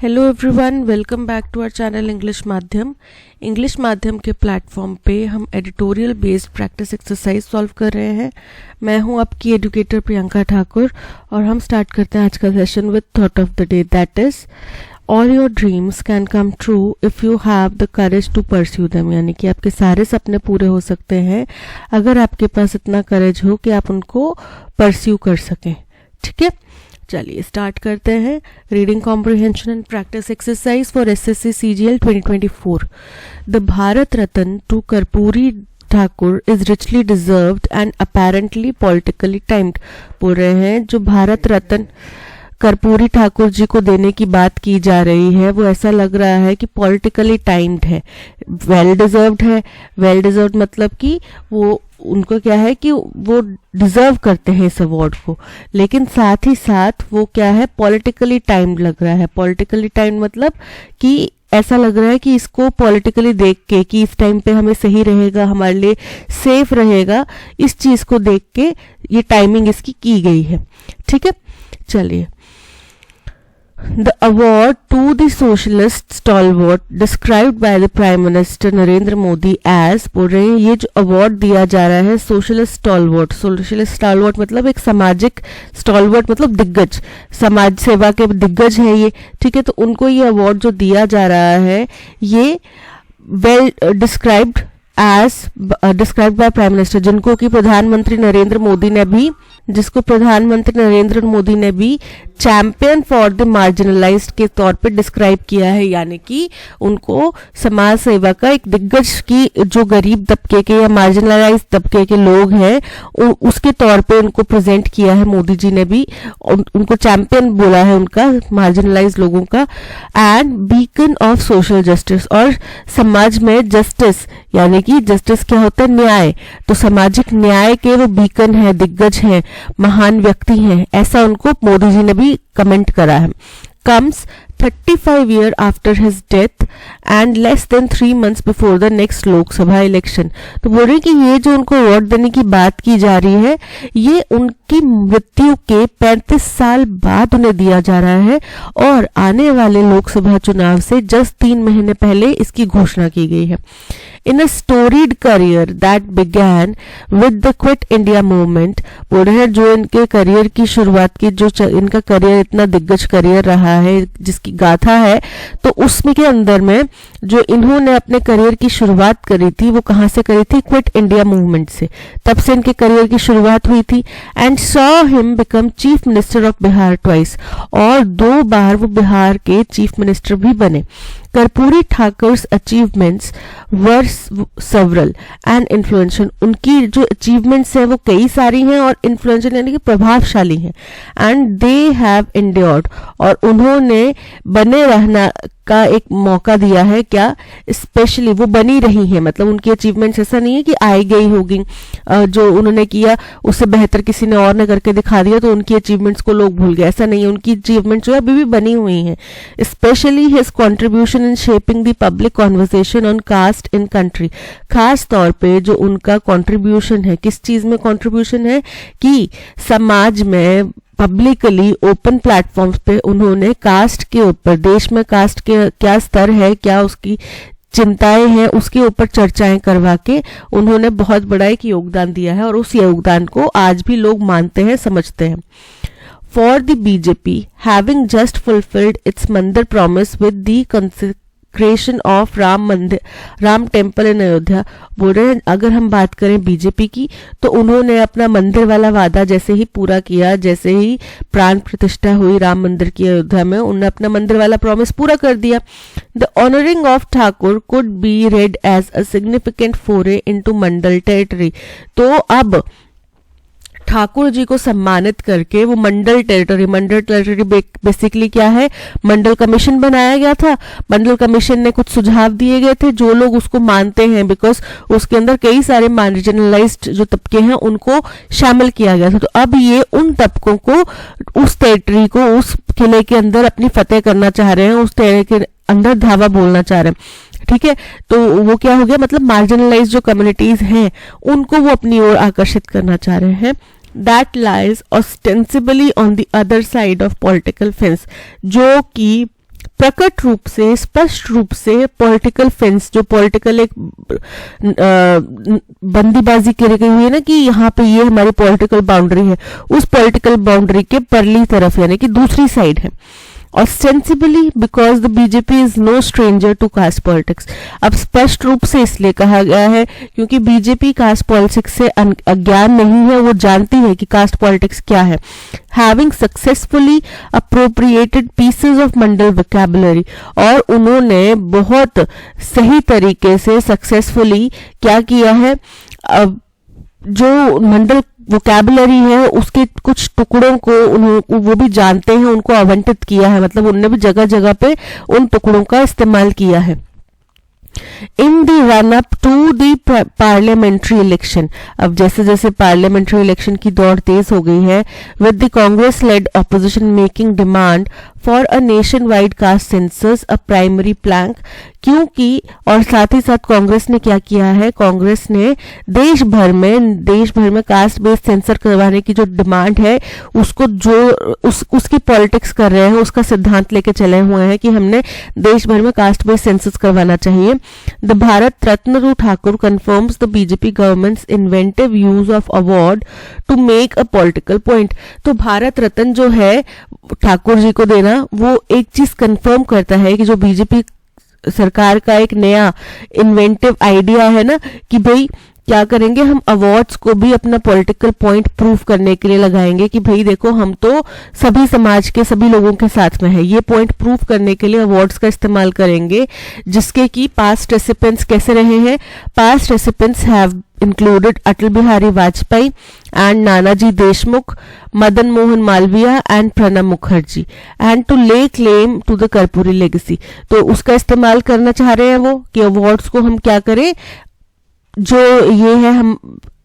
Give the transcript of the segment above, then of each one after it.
Hello everyone, welcome back to our channel English माध्यम के platform पे हम editorial based practice exercise solve कर रहे हैं। मैं हूं आपकी एजुकेटर प्रियंका ठाकुर और हम स्टार्ट करते हैं आज का session with thought of the day, that is all your dreams can come true if you have the courage to pursue them. यानी कि आपके सारे सपने पूरे हो सकते हैं अगर आपके पास इतना करेज हो कि आप उनको परस्यू कर सकें। ठीक है, चलिए स्टार्ट करते हैं। Reading comprehension and practice exercise for SSC CGL 2024। The Bharat Ratna to Karpoori Thakur is richly deserved and apparently politically timed. बोल रहे हैं जो भारत रत्न कर्पूरी ठाकुर जी को देने की बात की जा रही है वो ऐसा लग रहा है कि पॉलिटिकली टाइम्ड है, वेल डिजर्व्ड है। वेल डिजर्व्ड मतलब कि वो उनको क्या है कि वो डिजर्व करते हैं इस अवार्ड को, लेकिन साथ ही साथ वो क्या है, पॉलिटिकली टाइम्ड लग रहा है। पॉलिटिकली टाइम्ड मतलब कि ऐसा लग रहा है कि इसको पॉलिटिकली देख के कि इस टाइम पे हमें सही रहेगा, हमारे लिए सेफ रहेगा, इस चीज को देख के ये टाइमिंग इसकी की गई है। ठीक है, चलिए। The award to the socialist stalwart described by the Prime Minister Narendra Modi as, बोल रहे हैं ये जो अवार्ड दिया जा रहा है सोशलिस्ट स्टॉलवर्ट। सोशलिस्ट स्टॉलवर्ट मतलब एक सामाजिक स्टॉलवर्ट मतलब दिग्गज, समाज सेवा के दिग्गज है ये। ठीक है, तो उनको ये अवार्ड जो दिया जा रहा है ये well described by prime minister, जिनको कि प्रधानमंत्री नरेंद्र मोदी ने भी चैंपियन फॉर द मार्जिनलाइज्ड के तौर पे डिस्क्राइब किया है। यानी कि उनको समाज सेवा का एक दिग्गज की जो गरीब तबके के या मार्जिनलाइज्ड तबके के लोग हैं उसके तौर पे उनको प्रेजेंट किया है। मोदी जी ने भी उनको चैंपियन बोला है उनका, मार्जिनलाइज्ड लोगों का। And beacon of social justice, और समाज में जस्टिस यानी कि जस्टिस क्या होता है, न्याय, तो सामाजिक न्याय के वो बीकन है, दिग्गज है, महान व्यक्ति हैं, ऐसा उनको मोदी जी ने भी कमेंट करा है। Comes 35 years after his death and less than 3 months before the next Lok Sabha election. तो बोल रहे कि ये जो उनको अवार्ड देने की बात की जा रही है ये उनकी मृत्यु के 35 साल बाद उन्हें दिया जा रहा है और आने वाले लोकसभा चुनाव से जस्ट 3 महीने पहले इसकी घोषणा की गई है। In a storied career that began with the Quit India movement, बोल रहे हैं जो इनके करियर की शुरुआत की, जो इनका करियर इतना दिग्गज करियर रहा है जिसकी गाथा है, तो उसमें के अंदर में जो इन्होंने अपने करियर की शुरुआत करी थी वो कहाँ से करी थी, क्विट इंडिया मूवमेंट से। तब से इनके करियर की शुरुआत हुई थी। And saw him become chief minister of Bihar twice, और 2 बार वो बिहार के चीफ मिनिस्टर भी बने। Karpoori Thakur's achievements were several and influential, उनकी जो अचीवमेंट्स है वो कई सारी हैं और इन्फ्लुएंशियल यानी कि प्रभावशाली हैं। एंड दे हैव एंड्योर्ड, और उन्होंने बने रहना का एक मौका दिया है। क्या, स्पेशली वो बनी रही है, मतलब उनकी अचीवमेंट्स ऐसा नहीं है कि आई गई होगी, जो उन्होंने किया उससे बेहतर किसी ने और ने करके दिखा दिया तो उनकी अचीवमेंट्स को लोग भूल गए, ऐसा नहीं है। उनकी अचीवमेंट्स जो है अभी भी बनी हुई हैं। Specially his contribution in shaping the public conversation on caste in country, खास तौर पे जो उनका कॉन्ट्रीब्यूशन है, किस चीज में कॉन्ट्रीब्यूशन है कि समाज में पब्लिकली ओपन प्लेटफॉर्म्स पे उन्होंने कास्ट के ऊपर, देश में कास्ट के क्या स्तर है, क्या उसकी चिंताएं हैं, उसके ऊपर चर्चाएं करवा के उन्होंने बहुत बड़ा एक योगदान दिया है और उस योगदान को आज भी लोग मानते हैं, समझते हैं। For the BJP, having just fulfilled its मंदिर promise with the consecration of Ram temple in Ayodhya, बोल रहे हैं अगर हम बात करें बीजेपी की तो उन्होंने अपना मंदिर वाला वादा जैसे ही पूरा किया, जैसे ही प्राण प्रतिष्ठा हुई राम मंदिर की अयोध्या में, उन्होंने अपना मंदिर वाला प्रॉमिस पूरा कर दिया। The honouring of Thakur could be read as a significant foray into Mandal territory. तो अब ठाकुर जी को सम्मानित करके वो मंडल टेरिटरी बेसिकली क्या है, मंडल कमीशन बनाया गया था। मंडल कमीशन ने कुछ सुझाव दिए गए थे जो लोग उसको मानते हैं, बिकॉज उसके अंदर कई सारे मार्जिनलाइज्ड जो तबके हैं उनको शामिल किया गया था। तो अब ये उन तबकों को, उस टेरिटरी को, उस किले के अंदर अपनी फतेह करना चाह रहे हैं, उस टेरिटरी के अंदर धावा बोलना चाह रहे हैं। ठीक है, तो वो क्या हो गया, मतलब मार्जिनलाइज जो कम्युनिटीज हैं उनको वो अपनी ओर आकर्षित करना चाह रहे हैं। That lies ostensibly on the other side of political fence, जो कि प्रकट रूप से, स्पष्ट रूप से पॉलिटिकल फेंस, जो पॉलिटिकल एक बंदीबाजी की गई हुई है ना कि यहाँ पे ये हमारी पॉलिटिकल बाउंड्री है, उस पॉलिटिकल बाउंड्री के परली तरफ यानी कि दूसरी साइड है। Ostensibly because the BJP is no stranger to caste politics। अब स्पष्ट रूप से इसलिए कहा गया है क्योंकि बीजेपी कास्ट पॉलिटिक्स से अज्ञान नहीं है, वो जानती है कि कास्ट पॉलिटिक्स क्या है। Having successfully appropriated pieces of Mandal vocabulary, और उन्होंने बहुत सही तरीके से सक्सेसफुली क्या किया है, जो मंडल वोकैबुलरी है उसके कुछ टुकड़ों को वो भी जानते हैं, उनको आवंटित किया है, मतलब उनने भी जगह जगह पे उन टुकड़ों का इस्तेमाल किया है। In the run up to the parliamentary election, अब जैसे जैसे पार्लियामेंट्री इलेक्शन की दौड़ तेज हो गई है, with the Congress led opposition making demand for a nation wide caste census a primary plank, क्योंकि और साथ ही साथ कांग्रेस ने क्या किया है, कांग्रेस ने देश भर में कास्ट बेस्ड सेंसर करवाने की जो डिमांड है उसको उसकी पॉलिटिक्स कर रहे हैं, उसका सिद्धांत लेके चले हुए हैं कि हमने देश भर में कास्ट बेस्ड सेंसस करवाना चाहिए। The Bharat Ratna Thakur confirms the BJP government's inventive use of award to make a political point. तो भारत रत्न जो है ठाकुर जी को देना, वो एक चीज कंफर्म करता है कि जो बीजेपी सरकार का एक नया इन्वेंटिव आइडिया है ना कि भाई क्या करेंगे, हम अवार्ड्स को भी अपना पॉलिटिकल पॉइंट प्रूव करने के लिए लगाएंगे कि भाई देखो हम तो सभी समाज के सभी लोगों के साथ में है, ये पॉइंट प्रूव करने के लिए अवार्ड्स का इस्तेमाल करेंगे, जिसके कि पास्ट रेसिपेंट्स कैसे रहे हैं। Past recipients have included Atal Bihari Vajpayee and Nanaji Deshmukh, Madan Mohan Malviya and Pranab Mukherjee, and to lay claim to the Karpuri legacy। तो उसका इस्तेमाल करना चाह रहे हैं वो कि अवार्ड्स को हम क्या करें, जो ये है हम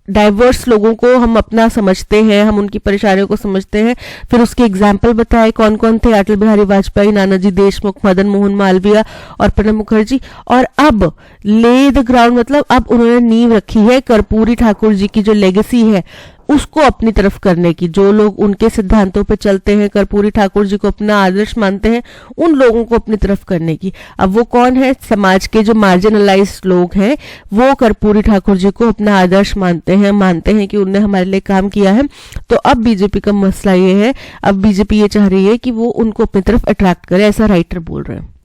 डाइवर्स लोगों को हम अपना समझते हैं, हम उनकी परेशानियों को समझते हैं, फिर उसके एग्जाम्पल बताए कौन कौन थे, अटल बिहारी वाजपेयी, नानाजी देशमुख, मदन मोहन मालवीय और प्रणब मुखर्जी। और अब ले द ग्राउंड, मतलब अब उन्होंने नींव रखी है कर्पूरी ठाकुर जी की जो लेगेसी है उसको अपनी तरफ करने की। जो लोग उनके सिद्धांतों पे चलते हैं, कर्पूरी ठाकुर जी को अपना आदर्श मानते हैं, उन लोगों को अपनी तरफ करने की। अब वो कौन है, समाज के जो मार्जिनलाइज्ड लोग हैं वो कर्पूरी ठाकुर जी को अपना आदर्श मानते हैं कि उनने हमारे लिए काम किया है। तो अब बीजेपी का मसला ये है, अब बीजेपी ये चाह रही है कि वो उनको अपनी तरफ अट्रैक्ट करे, ऐसा राइटर बोल रहे हैं।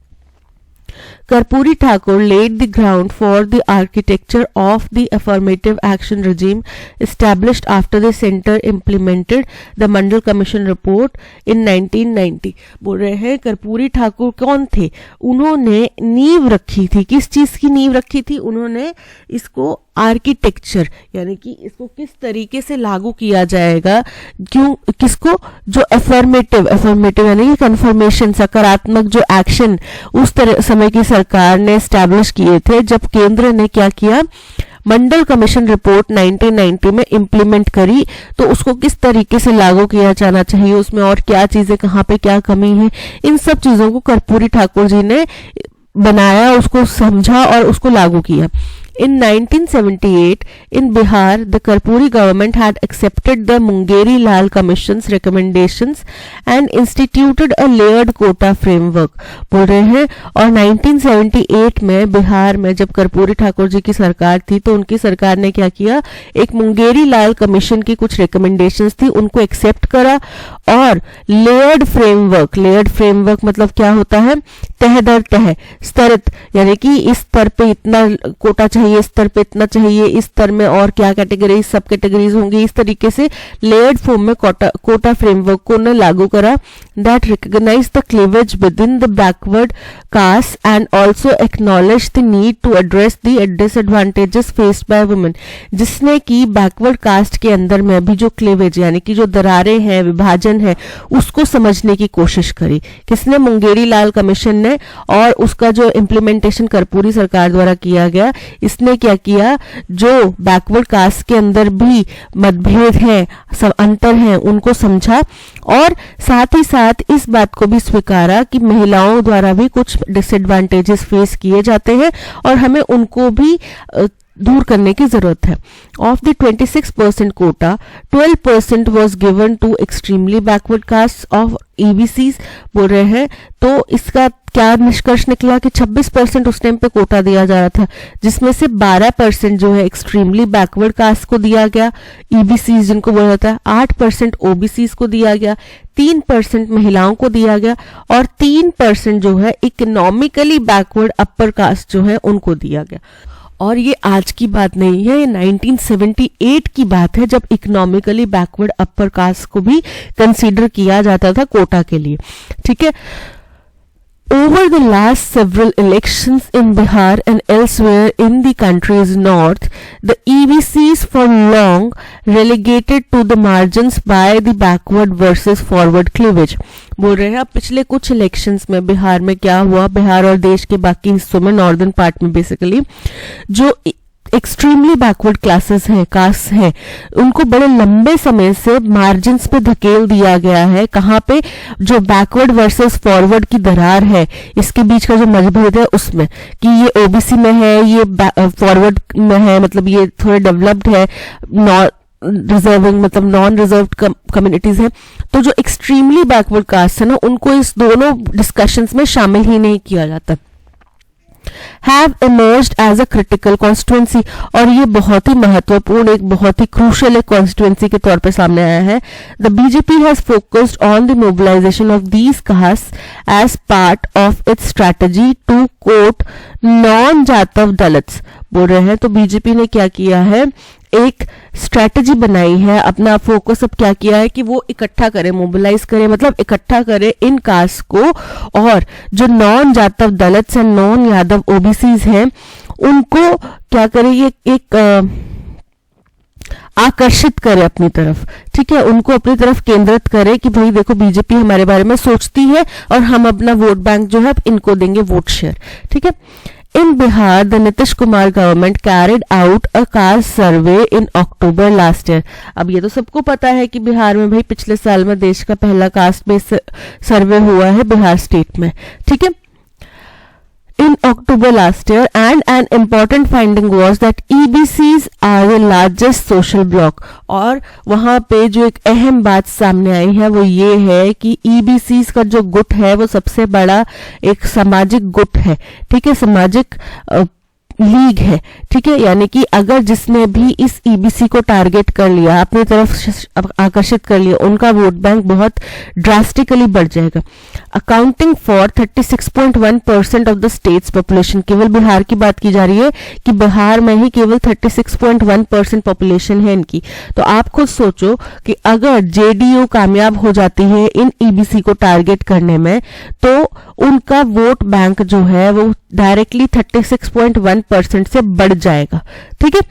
Karpuri Thakur laid the ground for the architecture of the affirmative action regime established after the centre implemented the Mandal Commission report in 1990। बोल रहे हैं कर्पूरी ठाकुर कौन थे, उन्होंने नींव रखी थी, किस चीज की नींव रखी थी, उन्होंने इसको आर्किटेक्चर यानी कि इसको किस तरीके से लागू किया जाएगा, क्यों, किसको, जो अफर्मेटिव यानी कि कन्फर्मेशन, सकारात्मक जो एक्शन उस तरह समय की सरकार ने एस्टैब्लिश किए थे जब केंद्र ने क्या किया, मंडल कमीशन रिपोर्ट 1990 में इंप्लीमेंट करी, तो उसको किस तरीके से लागू किया जाना चाहिए, उसमें और क्या चीजें, कहाँ पे क्या कमी है, इन सब चीजों को कर्पूरी ठाकुर जी ने बनाया, उसको समझा और उसको लागू किया। In 1978, in Bihar, the Karpuri government had accepted the Mungeri Lal Commission's recommendations and instituted a layered quota framework। बोल रहे हैं, और 1978 में बिहार में जब कर्पूरी ठाकुर जी की सरकार थी तो उनकी सरकार ने क्या किया, एक मुंगेरी लाल कमीशन की कुछ रिकमेंडेशंस थी, उनको एक्सेप्ट करा और लेयर्ड फ्रेमवर्क मतलब क्या होता है, तह दर तह, स्तरित, यानी कि इस स्तर पे इतना कोटा चाहिए, इस स्तर पे इतना चाहिए, इस स्तर में और क्या कैटेगरीज, सब कैटेगरीज होंगी, इस तरीके से लेयर्ड फॉर्म में कोटा फ्रेमवर्क को ने लागू करा। That recognise the cleavage within the backward caste and also acknowledge the need to address the disadvantages faced by women, जिसने की बैकवर्ड कास्ट के अंदर में भी जो क्लीवेज यानी कि जो दरारें हैं, विभाजन है, उसको समझने की कोशिश करी। किसने, मुंगेरी लाल कमीशन ने, और उसका जो इम्प्लीमेंटेशन कर्पूरी सरकार द्वारा किया गया, इसने क्या किया, जो बैकवर्ड कास्ट के अंदर भी मतभेद हैं, सब अंतर हैं, उनको समझा और साथ ही साथ इस बात को भी स्वीकारा कि महिलाओं द्वारा भी कुछ डिसएडवांटेजेस फेस किए जाते हैं और हमें उनको भी दूर करने की जरूरत है। Of the 26% quota 12% was given to extremely backward caste of EBCs बोल रहे हैं। तो इसका क्या निष्कर्ष निकला कि 26% उस टाइम पे कोटा दिया जा रहा था, जिसमें से 12% जो है एक्सट्रीमली बैकवर्ड कास्ट को दिया गया, EBCs जिनको बोला जाता है, 8% OBCs को दिया गया, 3% महिलाओं को दिया गया और 3% जो है इकोनॉमिकली बैकवर्ड अपर कास्ट जो है उनको दिया गया। और ये आज की बात नहीं है, ये 1978 की बात है, जब इकोनॉमिकली बैकवर्ड अपर कास्ट को भी कंसीडर किया जाता था कोटा के लिए। ठीक है। Over the last several elections in Bihar and elsewhere in the country's north, the EBCs for long relegated to the margins by the backward versus forward cleavage. बोल रहे हैं अब पिछले कुछ इलेक्शंस में बिहार में क्या हुआ, बिहार और देश के बाकी हिस्सों में, नॉर्दर्न पार्ट में बेसिकली जो एक्सट्रीमली बैकवर्ड क्लासेस हैं, कास्ट हैं, उनको बड़े लंबे समय से मार्जिन्स पे धकेल दिया गया है। कहाँ पे? जो बैकवर्ड वर्सेस फॉरवर्ड की दरार है, इसके बीच का जो मतभेद है उसमें, कि ये ओबीसी में है, ये फॉरवर्ड में है, मतलब ये थोड़े डेवलप्ड है, रिजर्विंग मतलब नॉन रिजर्व्ड कम्युनिटीज हैं। तो जो एक्सट्रीमली बैकवर्ड कास्ट है ना, उनको इस दोनों डिस्कशंस में शामिल ही नहीं किया जाता। Have emerged as a critical constituency, और ये बहुत ही महत्वपूर्ण, एक बहुत ही क्रूशियल एक कॉन्स्टिट्यूएंसी के तौर पे सामने आया है। The BJP has focused on the mobilization of these castes as part of its strategy to quote non-Jatav Dalits। बोल रहे हैं तो बीजेपी ने क्या किया है, एक स्ट्रैटेजी बनाई है, अपना फोकस अब क्या किया है कि वो इकट्ठा करे, मोबिलाइज करे, मतलब इकट्ठा करे इन कास्ट को, और जो non Jatav Dalits and non Yadav OBCs हैं उनको क्या करे, ये एक आकर्षित करे अपनी तरफ। ठीक है, उनको अपनी तरफ केंद्रित करे कि भाई देखो बीजेपी हमारे बारे में सोचती है और हम अपना वोट बैंक जो है इनको देंगे वोट शेयर। ठीक है। In Bihar, the Nitish Kumar government carried out a caste survey in October last year। अब ये तो सबको पता है कि बिहार में भाई पिछले साल में देश का पहला कास्ट बेस्ड सर्वे हुआ है बिहार स्टेट में। ठीक है। In October last year, and an important finding was that EBCs are the largest social bloc। और वहां पे जो एक अहम बात सामने आई है वो ये है कि EBCs का जो गुट है वो सबसे बड़ा एक सामाजिक गुट है। ठीक है, सामाजिक लीग है। ठीक है, यानी कि अगर जिसने भी इस EBC को टारगेट कर लिया, अपनी तरफ आकर्षित कर लिया, उनका वोट बैंक बहुत ड्रास्टिकली बढ़ जाएगा। Accounting for 36.1% of the states population, केवल बिहार की बात की जा रही है कि बिहार में ही केवल 36.1% पॉपुलेशन है इनकी। तो आप खुद सोचो कि अगर JDU कामयाब हो जाती है इन EBC को टारगेट करने में, तो उनका वोट बैंक जो है वो डायरेक्टली 36.1% से बढ़ जाएगा। ठीक है।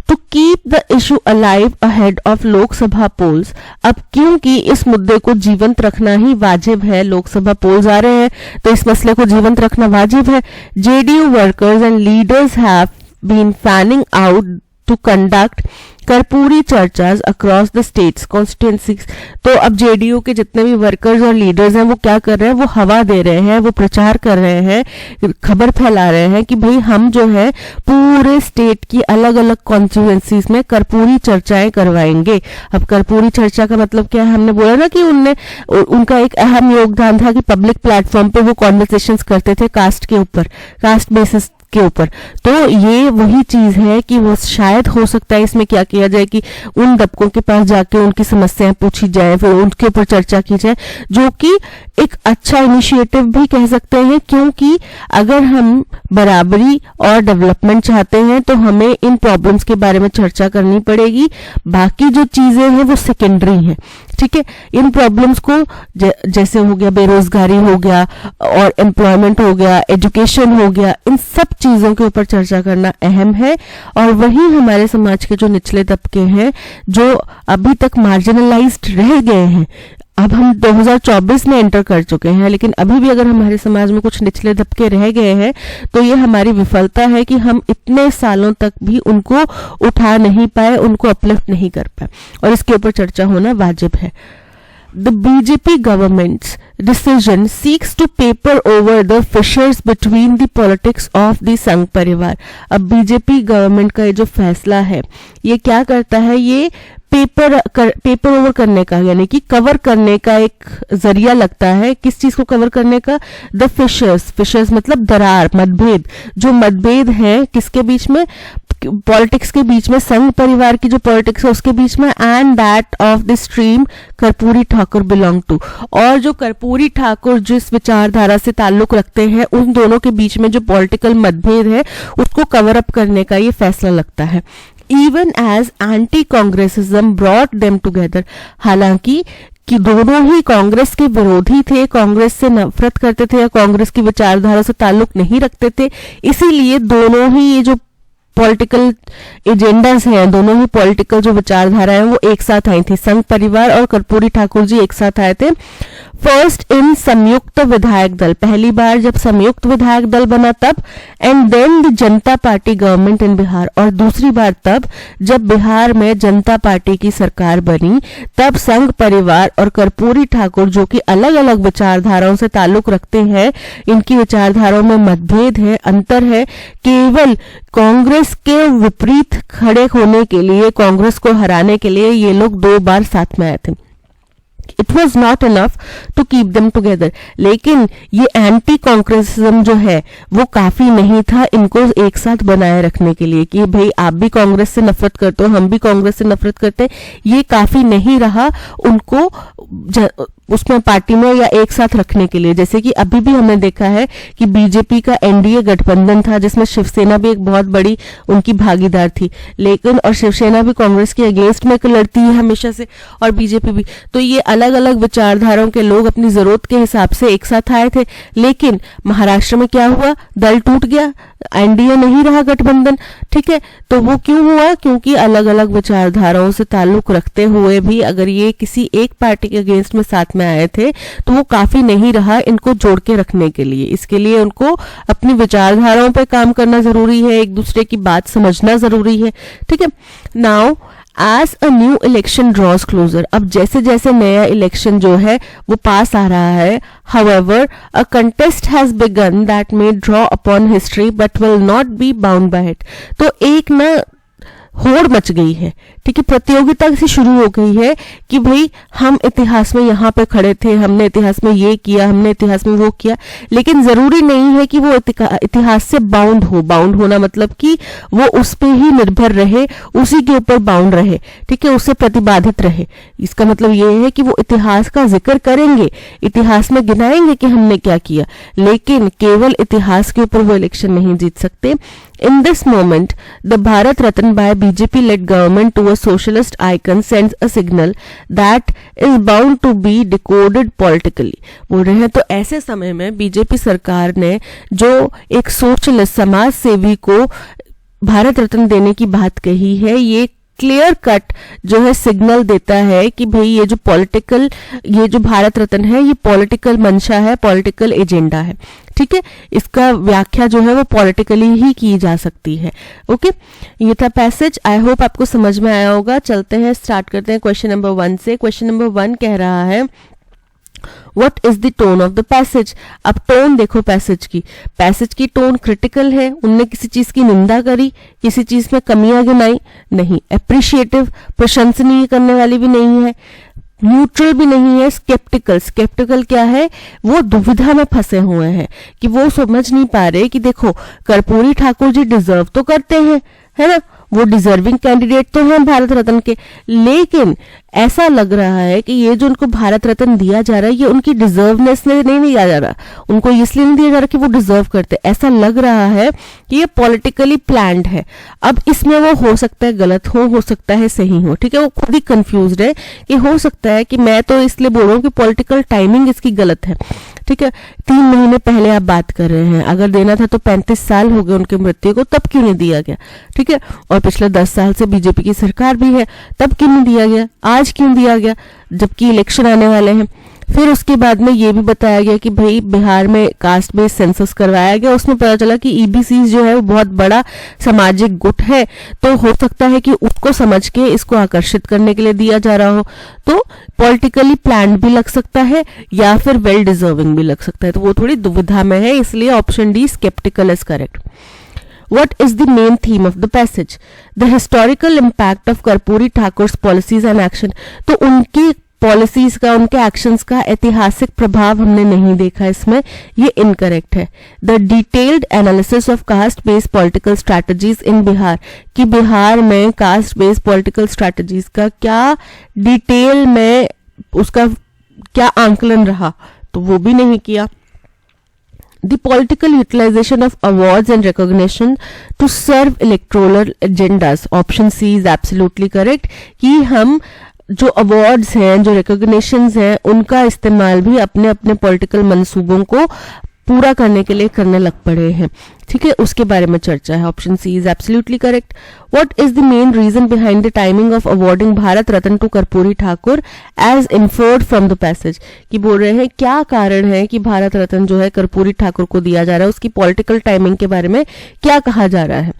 To keep the issue alive ahead of Lok Sabha polls, अब क्योंकि इस मुद्दे को जीवंत रखना ही वाजिब है, लोकसभा पोल्स आ रहे हैं तो इस मसले को जीवंत रखना वाजिब है। JDU workers and leaders have been fanning out to conduct Karpoori charchas across the states constituencies. तो अब JDU के जितने भी वर्कर्स और लीडर्स हैं वो क्या कर रहे हैं, वो हवा दे रहे हैं, वो प्रचार कर रहे हैं, खबर फैला रहे हैं कि भाई हम जो है पूरे स्टेट की अलग अलग कॉन्स्टिट्यूएंसीज में कर्पूरी चर्चाएं करवाएंगे। अब कर्पूरी चर्चा का मतलब क्या है, हमने बोला ना कि उनका एक अहम योगदान था कि पब्लिक प्लेटफॉर्म पे वो कॉन्वर्सेशंस करते थे कास्ट के ऊपर, कास्ट बेसिस के ऊपर। तो ये वही चीज है कि वो शायद हो सकता है इसमें क्या किया जाए कि उन दबकों के पास जाके उनकी समस्याएं पूछी जाए, फिर उनके ऊपर चर्चा की जाए, जो कि एक अच्छा इनिशिएटिव भी कह सकते हैं, क्योंकि अगर हम बराबरी और डेवलपमेंट चाहते हैं तो हमें इन प्रॉब्लम्स के बारे में चर्चा करनी पड़ेगी। बाकी जो चीजें हैं वो सेकेंडरी हैं। ठीक है, इन प्रॉब्लम्स को जैसे हो गया बेरोजगारी हो गया और एम्प्लॉयमेंट हो गया, एजुकेशन हो गया, इन सब चीजों के ऊपर चर्चा करना अहम है। और वही हमारे समाज के जो निचले तबके हैं जो अभी तक मार्जिनलाइज्ड रह गए हैं, अब हम 2024 में एंटर कर चुके हैं, लेकिन अभी भी अगर हमारे समाज में कुछ निचले तबके रह गए हैं तो ये हमारी विफलता है कि हम इतने सालों तक भी उनको उठा नहीं पाए, उनको अपलिफ्ट नहीं कर पाए, और इसके ऊपर चर्चा होना वाजिब है। The BJP government's decision seeks to paper over the fissures between the politics of the संघ परिवार। अब बीजेपी गवर्नमेंट का ये जो फैसला है ये क्या करता है, ये पेपर ओवर करने का यानी कि कवर करने का एक जरिया लगता है। किस चीज को कवर करने का? द फिशर्स मतलब दरार, मतभेद, जो मतभेद है किसके बीच में? पॉलिटिक्स के बीच में, संघ परिवार की जो पॉलिटिक्स है उसके बीच में, and that of the stream Karpoori Thakur belong to, और जो कर्पूरी ठाकुर जिस विचारधारा से ताल्लुक रखते हैं उन दोनों के बीच में जो पॉलिटिकल मतभेद है उसको कवर अप करने का ये फैसला लगता है। Even as anti Congressism brought them together, हालांकि कि दोनों ही कांग्रेस के विरोधी थे, कांग्रेस से नफरत करते थे या कांग्रेस की विचारधारा से ताल्लुक नहीं रखते थे, इसीलिए दोनों ही ये जो पॉलिटिकल एजेंडास हैं, दोनों ही पॉलिटिकल जो विचारधारा है वो एक साथ आई थी। संघ परिवार और कर्पूरी ठाकुर जी एक साथ आए थे। फर्स्ट इन संयुक्त विधायक दल, पहली बार जब संयुक्त विधायक दल बना तब, and then the Janata party government in Bihar, और दूसरी बार तब जब बिहार में जनता पार्टी की सरकार बनी तब संघ परिवार और कर्पूरी ठाकुर जो कि अलग अलग विचारधाराओं से ताल्लुक रखते हैं, इनकी विचारधाराओं में मतभेद है, अंतर है, केवल कांग्रेस के विपरीत खड़े होने के लिए, कांग्रेस को हराने के लिए ये लोग 2 बार साथ में आए थे। It was not enough to keep them together, लेकिन ये एंटी कांग्रेसिज्म जो है वो काफी नहीं था इनको एक साथ बनाए रखने के लिए कि भाई आप भी कांग्रेस से नफरत करते हो, हम भी कांग्रेस से नफरत करते हैं, ये काफी नहीं रहा उनको उसमें पार्टी में या एक साथ रखने के लिए। जैसे कि अभी भी हमने देखा है कि बीजेपी का एनडीए गठबंधन था जिसमें शिवसेना भी एक बहुत बड़ी उनकी भागीदार थी, लेकिन और शिवसेना भी कांग्रेस के अगेंस्ट में लड़ती है हमेशा से, और बीजेपी भी। तो ये अलग अलग विचारधाराओं के लोग अपनी जरूरत के हिसाब से एक साथ आए थे, लेकिन महाराष्ट्र में क्या हुआ? दल टूट गया, एनडीए नहीं रहा गठबंधन, ठीक है। तो वो क्यों हुआ? क्योंकि अलग अलग विचारधाराओं से ताल्लुक रखते हुए भी अगर ये किसी एक पार्टी के अगेंस्ट में साथ में आए थे तो वो काफी नहीं रहा इनको जोड़ के रखने के लिए। इसके लिए उनको अपनी विचारधाराओं पे काम करना जरूरी है, एक दूसरे की बात समझना जरूरी है, ठीक है। Now as a new election draws closer, अब जैसे जैसे नया इलेक्शन जो है वो पास आ रहा है, however a contest has begun that may draw upon history but will not be bound by it। तो एक ना होड़ मच गई है, ठीक है, प्रतियोगिता से शुरू हो गई है कि भाई हम इतिहास में यहाँ पे खड़े थे, हमने इतिहास में ये किया, हमने इतिहास में वो किया, लेकिन जरूरी नहीं है कि वो इतिहास से बाउंड हो। बाउंड होना मतलब कि वो उस पे ही निर्भर रहे, उसी के ऊपर बाउंड रहे, ठीक है, उससे प्रतिबाधित रहे। इसका मतलब ये है कि वो इतिहास का जिक्र करेंगे, इतिहास में गिनाएंगे कि हमने क्या किया, लेकिन केवल इतिहास के ऊपर वो इलेक्शन नहीं जीत सकते। In this moment, the Bharat Ratna by BJP-led government to a socialist icon sends a signal that is bound to be decoded politically। बोल रहे हैं तो ऐसे समय में बीजेपी सरकार ने जो एक सोशलिस्ट समाज सेवी को भारत रत्न देने की बात कही है, ये क्लियर कट जो है सिग्नल देता है कि भाई ये जो पॉलिटिकल, ये जो भारत रत्न है ये पॉलिटिकल मंशा है, पॉलिटिकल एजेंडा है, ठीक है। इसका व्याख्या जो है वो पॉलिटिकली ही की जा सकती है। ओके, ये था पैसेज। आई होप आपको समझ में आया होगा। चलते हैं, स्टार्ट करते हैं क्वेश्चन नंबर 1 से। क्वेश्चन नंबर 1 कह रहा है What is the tone of the passage? अब टोन देखो पैसेज की टोन क्रिटिकल है, उनने किसी चीज की निंदा करी, किसी चीज में कमियां गिनाई नहीं, अप्रिशिएटिव प्रशंसनीय करने वाली भी नहीं है, न्यूट्रल भी नहीं है, स्केप्टिकल क्या है? वो दुविधा में फंसे हुए हैं कि वो समझ नहीं पा रहे कि देखो कर्पूरी ठाकुर जी डिजर्व तो करते हैं, है ना, वो डिजर्विंग कैंडिडेट तो हैं भारत रत्न के, लेकिन ऐसा लग रहा है कि ये जो उनको भारत रत्न दिया जा रहा है ये उनकी डिजर्वनेस में नहीं दिया जा रहा, उनको इसलिए नहीं दिया जा रहा कि वो डिजर्व करते, ऐसा लग रहा है कि ये पॉलिटिकली प्लान्ड है। अब इसमें वो हो सकता है गलत हो सकता है सही हो, ठीक है, वो खुद ही कंफ्यूज्ड है कि हो सकता है कि मैं तो इसलिए बोल रहा हूँ कि पॉलिटिकल टाइमिंग इसकी गलत है, ठीक है। 3 महीने पहले आप बात कर रहे हैं, अगर देना था तो 35 साल हो गए उनके मृत्यु को, तब क्यों नहीं दिया गया, ठीक है। और पिछले 10 साल से बीजेपी की सरकार भी है, तब क्यों नहीं दिया गया, आज क्यों दिया गया जबकि इलेक्शन आने वाले हैं। फिर उसके बाद में ये भी बताया गया कि भाई बिहार में कास्ट बेस्ड सेंसस करवाया गया, उसमें पता चला कि ईबीसी जो है वो बहुत बड़ा सामाजिक गुट है, तो हो सकता है कि उसको समझ के इसको आकर्षित करने के लिए दिया जा रहा हो। तो पॉलिटिकली प्लान्ड भी लग सकता है या फिर वेल डिजर्विंग भी लग सकता है, तो वो थोड़ी दुविधा में है, इसलिए option D sceptical is correct. What is the main theme of the passage? The historical impact of Karpoori Thakur's policies and action। तो उनकी पॉलिसीज का, उनके एक्शंस का ऐतिहासिक प्रभाव हमने नहीं देखा इसमें, ये इनकरेक्ट है। The detailed analysis of caste based political strategies इन बिहार, कि बिहार में कास्ट बेस्ड पॉलिटिकल स्ट्रैटेजीज का क्या डिटेल में उसका क्या आंकलन रहा, तो वो भी नहीं किया। The political utilization of awards and recognition to serve electoral agendas, option C is absolutely correct, कि हम जो अवार्ड्स हैं, जो रिकॉग्निशंस हैं, उनका इस्तेमाल भी अपने अपने पॉलिटिकल मंसूबों को पूरा करने के लिए करने लग पड़े हैं। ठीक है, उसके बारे में चर्चा है। Option C is absolutely correct. What is the main reason behind the timing of awarding Bharat Ratna to Karpoori Thakur as inferred from the passage, कि बोल रहे हैं क्या कारण है कि भारत रत्न जो है कर्पूरी ठाकुर को दिया जा रहा है, उसकी पॉलिटिकल टाइमिंग के बारे में क्या कहा जा रहा है।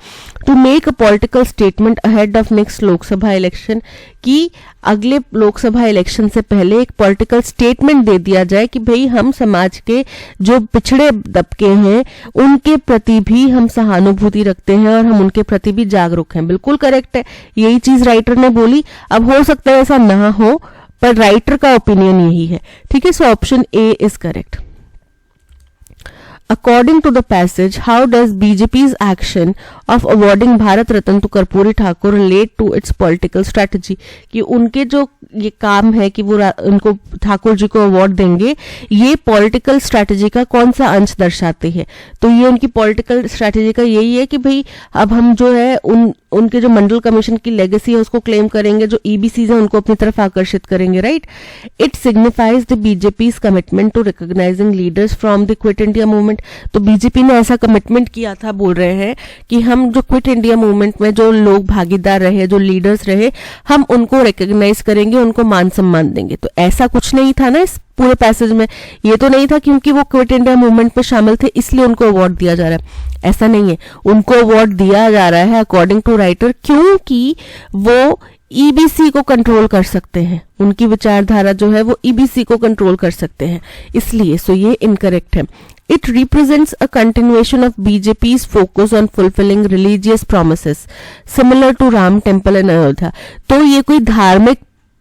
To make a political statement ahead of next Lok Sabha election, कि अगले लोकसभा इलेक्शन से पहले एक पॉलिटिकल स्टेटमेंट दे दिया जाए कि भाई हम समाज के जो पिछड़े दबके हैं उनके प्रति भी हम सहानुभूति रखते हैं और हम उनके प्रति भी जागरूक हैं। बिल्कुल करेक्ट है, यही चीज राइटर ने बोली। अब हो सकता है ऐसा ना हो, पर राइटर का ओपिनियन यही है। ठीक है, so option A is correct. According to the passage, how does BJP's action of awarding Bharat Ratna to Karpoori Thakur relate to its political strategy? कि उनके जो ये काम है कि वो उनको ठाकुर जी को अवार्ड देंगे, ये पॉलिटिकल स्ट्रैटेजी का कौन सा अंश दर्शाते हैं। तो ये उनकी पॉलिटिकल स्ट्रैटेजी का यही है कि भाई अब हम जो है उनके जो मंडल कमीशन की लेगेसी है उसको क्लेम करेंगे, जो ईबीसीज है उनको अपनी तरफ आकर्षित करेंगे, right. It signifies the BJP's commitment to recognising leaders from the quit India movement. तो बीजेपी ने ऐसा कमिटमेंट किया था, बोल रहे हैं कि हम जो क्विट इंडिया मूवमेंट में जो लोग भागीदार रहे, जो लीडर्स रहे, हम उनको रिकॉग्नाइज करेंगे, उनको मान सम्मान देंगे। तो ऐसा कुछ नहीं था ना इस पूरे पैसेज में, ये तो नहीं था क्योंकि वो क्विट इंडिया मूवमेंट में शामिल थे इसलिए उनको अवार्ड दिया जा रहा है, ऐसा नहीं है। उनको अवार्ड दिया जा रहा है अकॉर्डिंग टू राइटर क्योंकि वो ईबीसी को कंट्रोल कर सकते हैं, उनकी विचारधारा जो है वो ईबीसी को कंट्रोल कर सकते हैं, इसलिए सो ये इनकरेक्ट है। It represents a continuation of BJP's focus on fulfilling religious promises, similar to Ram Temple in Ayodhya। तो ये कोई धार्मिक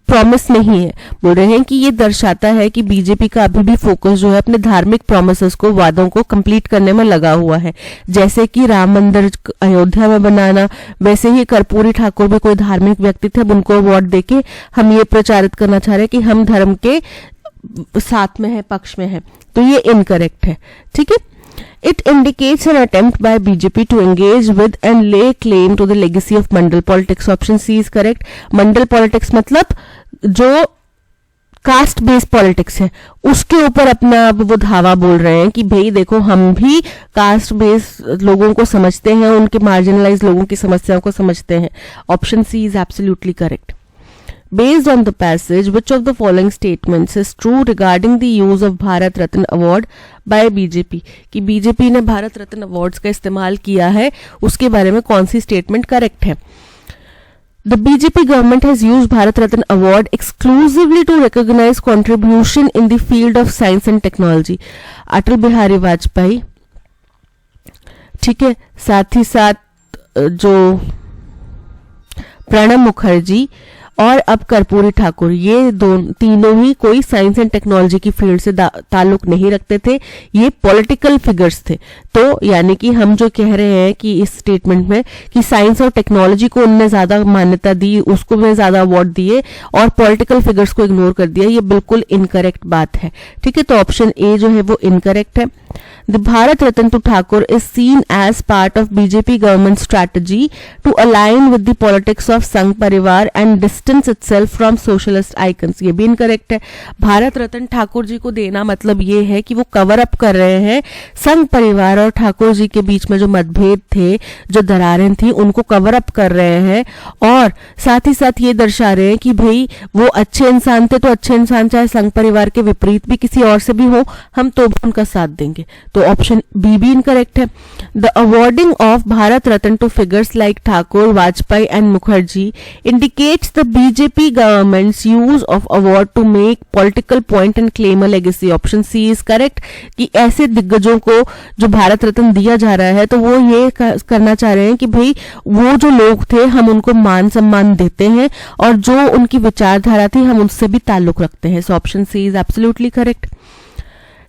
प्रॉमिस नहीं है, बोल रहे हैं कि ये दर्शाता है कि बीजेपी का अभी भी फोकस जो है अपने धार्मिक प्रॉमिसेस को, वादों को कंप्लीट करने में लगा हुआ है। जैसे कि राम मंदिर अयोध्या में बनाना, वैसे ही कर्पूरी ठाकुर भी कोई धार्मिक व्यक्ति थे, उनको अवार्ड देके हम ये प्रचारित करना चाह रहे हैं कि हम धर्म के साथ में है, पक्ष में है। तो ये इनकरेक्ट है। ठीक है, It indicates an attempt by BJP to engage with and lay claim to the legacy of Mandal politics. Option C is correct. Mandal politics मतलब जो कास्ट बेस्ड पॉलिटिक्स है उसके ऊपर अपना वो धावा बोल रहे हैं कि भाई देखो हम भी कास्ट बेस्ड लोगों को समझते हैं, उनके मार्जिनलाइज लोगों की समस्याओं को समझते हैं। Option C is absolutely correct. Based on the passage, which of the following statements is true regarding the use of Bharat Ratna Award by BJP? कि बीजेपी ने भारत रत्न अवार्ड्स का इस्तेमाल किया है, उसके बारे में कौन सी स्टेटमेंट करेक्ट है। The BJP government has used Bharat Ratna Award exclusively to recognize contribution in the field of science and technology. Atal Bihari Vajpayee, ठीक है, साथ ही साथ जो प्रणब मुखर्जी और अब कर्पूरी ठाकुर, ये तीनों ही कोई साइंस एंड टेक्नोलॉजी की फील्ड से ताल्लुक नहीं रखते थे, ये पॉलिटिकल फिगर्स थे। तो यानी कि हम जो कह रहे हैं कि इस स्टेटमेंट में कि साइंस और टेक्नोलॉजी को उनने ज्यादा मान्यता दी, उसको में ज्यादा अवार्ड दिए और पॉलिटिकल फिगर्स को इग्नोर कर दिया, ये बिल्कुल इनकरेक्ट बात है। ठीक है, तो ऑप्शन ए जो है वो इनकरेक्ट है। The Bharat Ratna to Thakur is seen as part of BJP government strategy to align with the politics of Sangh Parivar and distance itself from socialist icons। ये भी इनकरेक्ट है। भारत रत्न ठाकुर जी को देना मतलब ये है कि वो कवर अप कर रहे हैं संघ परिवार और ठाकुर जी के बीच में जो मतभेद थे, जो दरारें थी, उनको कवर अप कर रहे हैं और साथ ही साथ ये दर्शा रहे हैं कि भाई वो अच्छे इंसान थे तो अच्छे इंसान चाहे संघ परिवार के विपरीत भी किसी और से भी हो, हम तो उनका साथ देंगे। तो ऑप्शन बी भी इनकरेक्ट है। The awarding of Bharat Ratna to figures like Thakur, Vajpayee and Mukherjee indicates the BJP government's use of award to make political point and claim a legacy. Option C is correct कि ऐसे दिग्गजों को जो भारत रत्न दिया जा रहा है तो वो ये करना चाह रहे हैं कि भाई वो जो लोग थे हम उनको मान सम्मान देते हैं और जो उनकी विचारधारा थी हम उनसे भी ताल्लुक रखते हैं। So option C is absolutely correct.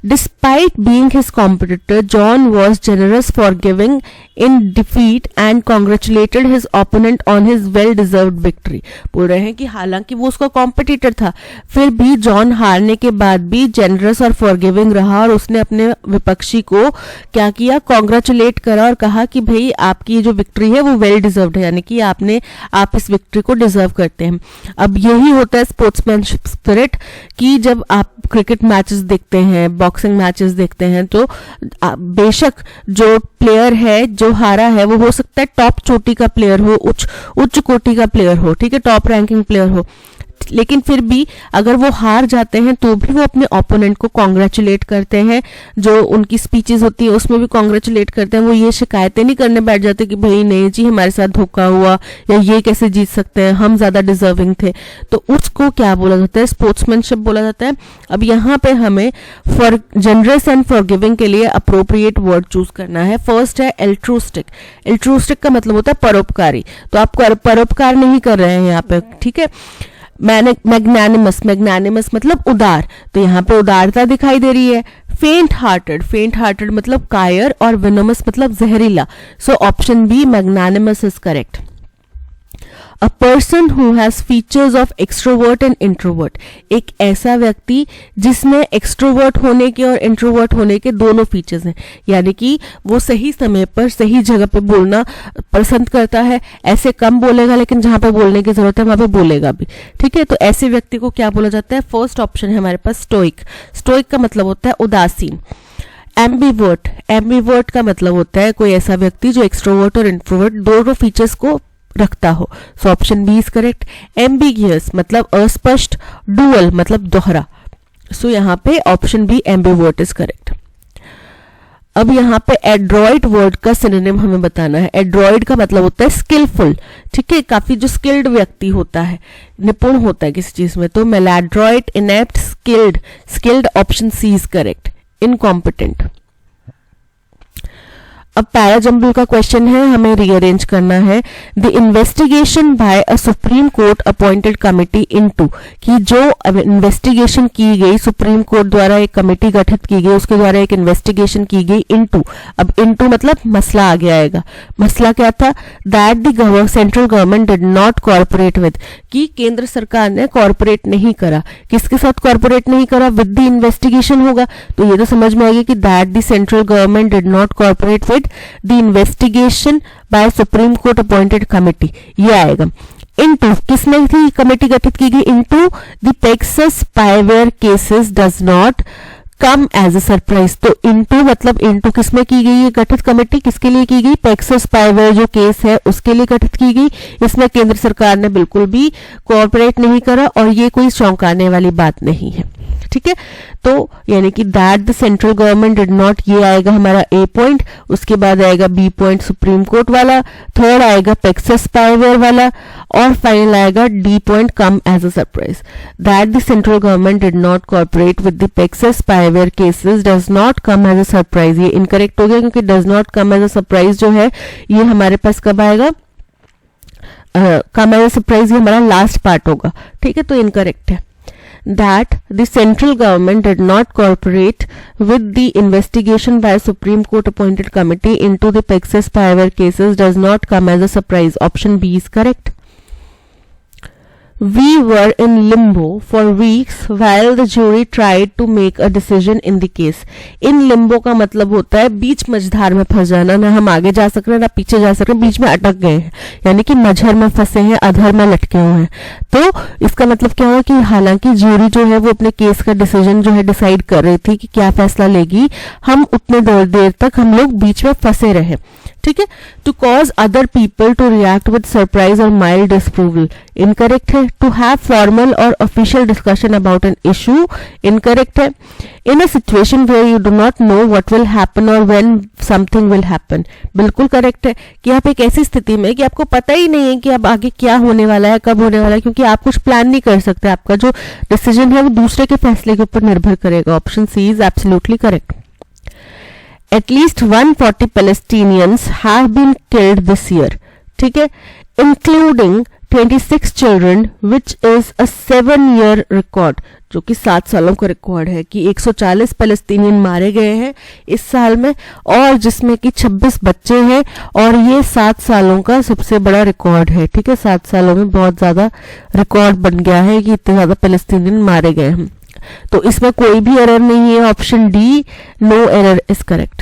Despite being his competitor, John was generous, forgiving in defeat and congratulated his opponent on his well-deserved victory. बोल रहे हैं कि हालांकि वो उसका कॉम्पिटिटर था फिर भी जॉन हारने के बाद भी जेनरस और फॉरगिविंग रहा और उसने अपने विपक्षी को क्या किया, कॉन्ग्रेचुलेट करा और कहा कि भाई आपकी ये जो विक्ट्री है वो वेल डिजर्व्ड है, यानी कि आप इस विक्ट्री को डिजर्व करते हैं। अब यही होता है स्पोर्ट्समैनशिप स्पिरिट कि जब आप क्रिकेट मैचेस देखते हैं, बॉक्सिंग मैचेस देखते हैं तो बेशक जो प्लेयर है जो हारा है वो हो सकता है टॉप चोटी का प्लेयर हो, उच्च कोटि का प्लेयर हो, ठीक है, टॉप रैंकिंग प्लेयर हो, लेकिन फिर भी अगर वो हार जाते हैं तो भी वो अपने ओपोनेंट को कॉन्ग्रेचुलेट करते हैं। जो उनकी स्पीचेस होती है उसमें भी कॉन्ग्रेचुलेट करते हैं। वो ये शिकायतें नहीं करने बैठ जाते कि भाई नहीं जी हमारे साथ धोखा हुआ या ये कैसे जीत सकते हैं, हम ज्यादा डिजर्विंग थे। तो उसको क्या बोला जाता है, स्पोर्ट्समैनशिप बोला जाता है। अब यहाँ पे हमें फॉर जनरस एंड फॉरगिविंग के लिए अप्रोप्रिएट वर्ड चूज करना है। फर्स्ट है एल्ट्रूस्टिक। एल्ट्रूस्टिक का मतलब होता है परोपकारी, तो आप परोपकार नहीं कर रहे हैं यहाँ पे, ठीक है। मैग्नानिमस, मैग्नानिमस मतलब उदार, तो यहाँ पे उदारता दिखाई दे रही है। फेंट हार्टेड, फेंट हार्टेड मतलब कायर और विनोमस मतलब जहरीला। So option B magnanimous is correct. A person who has features of extrovert and introvert, एक ऐसा व्यक्ति जिसमें एक्सट्रोवर्ट होने के और इंट्रोवर्ट होने के दोनों फीचर्स हैं, यानी कि वो सही समय पर सही जगह पे बोलना पसंद करता है, ऐसे कम बोलेगा लेकिन जहां पे बोलने की जरूरत है वहां पे बोलेगा भी, ठीक है। तो ऐसे व्यक्ति को क्या बोला जाता है, फर्स्ट ऑप्शन है हमारे पास स्टोइक। स्टोइक का मतलब होता है उदासीन। एम्बीवर्ट, एम्बीवर्ट का मतलब होता है कोई ऐसा व्यक्ति जो एक्सट्रोवर्ट और इंट्रोवर्ट दोनों फीचर्स को रखता हो। So option B is correct. Ambiguous मतलब अस्पष्ट, डुअल मतलब दोहरा। सो यहाँ पे option B ambivert is correct. अब यहाँ पे एड्रॉइड वर्ड का सिनोनिम हमें बताना है। एड्रॉइड का मतलब होता है स्किलफुल, ठीक है, काफी जो स्किल्ड व्यक्ति होता है, निपुण होता है किसी चीज में। तो maladroit, inept, skilled, skilled option C is correct. Incompetent. अब पैराजंबल का क्वेश्चन है, हमें रीअरेंज करना है। The investigation by a supreme court appointed committee into, कि जो इन्वेस्टिगेशन की गई सुप्रीम कोर्ट द्वारा एक कमेटी गठित की गई, उसके द्वारा एक इन्वेस्टिगेशन की गई इनटू। अब इनटू मतलब मसला आगे आएगा। मसला क्या था, that the central government did not corporate with, कि केंद्र सरकार ने कॉर्पोरेट नहीं करा। किसके साथ कॉर्पोरेट नहीं करा, विद द इन्वेस्टिगेशन होगा, तो ये तो समझ में आएगा कि that the central government did not corporate with the investigation by Supreme court appointed committee, ये आएगा। इनटू किसने थी कमेटी गठित की गई, into the Pegasus spyware cases does not come as a surprise. तो इनटू मतलब इनटू किसमें की गई है गठित कमेटी, किसके लिए की गई, पेगासस स्पाईवेयर जो केस है उसके लिए गठित की गई। इसमें केंद्र सरकार ने बिल्कुल भी कोऑपरेट नहीं करा और ये कोई चौंकाने वाली बात नहीं है, ठीक है। तो यानी कि that the central government did not, ये आएगा हमारा ए पॉइंट। उसके बाद आएगा बी पॉइंट सुप्रीम कोर्ट वाला, थर्ड आएगा पेगासस स्पाईवेयर वाला, और फाइनल आएगा D point come as a surprise. That the central government did not cooperate with the Pegasus spyware cases does not come as a surprise, ये incorrect हो गया क्योंकि does not come as a surprise जो है ये हमारे पास कब आएगा, कम एज अ सरप्राइज ये हमारा लास्ट पार्ट होगा, ठीक है, तो इनकरेक्ट है। That the central government did not cooperate with the investigation by a Supreme Court appointed committee into the Pegasus spyware cases does not come as a surprise. Option B is correct. We were in limbo for weeks while the jury tried to make a decision in the case. In limbo का मतलब होता है बीच मझधार में फंस जाना, ना हम आगे जा सक रहे ना पीछे जा सक रहे, बीच में अटक गए हैं, यानी कि मझर में फंसे हैं, अधर में लटके हुए हैं। तो इसका मतलब क्या हुआ कि हालांकि ज्यूरी जो है वो अपने केस का डिसीजन जो है डिसाइड कर रही थी कि क्या फैसला लेगी, हम उतने देर तक हम लोग बीच में फंसे रहे, ठीक है, to cause other people to react with surprise और माइल्ड डिसअप्रूवल, इनकरेक्ट है. टू हैव फॉर्मल और official discussion about an issue, incorrect है. In a situation where you do not know what will happen और when something will happen, बिल्कुल correct है कि आप एक ऐसी स्थिति में कि आपको पता ही नहीं है कि अब आगे क्या होने वाला है, कब होने वाला है, क्योंकि आप कुछ प्लान नहीं कर सकते. आपका जो डिसीजन है वो दूसरे के फैसले के ऊपर निर्भर करेगा. Option C is absolutely correct. At least 140 Palestinians have been killed this year, ठीक है, including 26 children, which is a 7-year record, जो कि 7 सालों का रिकॉर्ड है कि 140 पैलेस्टीनियन मारे गए हैं इस साल में, और जिसमें कि 26 बच्चे हैं, और ये 7 सालों का सबसे बड़ा रिकॉर्ड है. ठीक है, 7 सालों में बहुत ज्यादा रिकॉर्ड बन गया है कि इतने ज्यादा पैलेस्टीनियन मारे गए हैं. तो इसमें कोई भी एरर नहीं है. Option D, no error, is correct.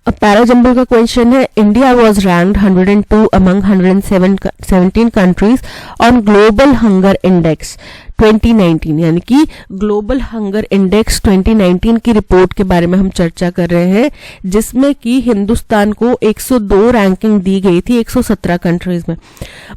अब पैराजंबल का क्वेश्चन है. India was ranked 102 among 117 countries on global hunger index 2019, यानी कि ग्लोबल हंगर इंडेक्स 2019 की रिपोर्ट के बारे में हम चर्चा कर रहे हैं, जिसमें कि हिंदुस्तान को 102 रैंकिंग दी गई थी 117 कंट्रीज में.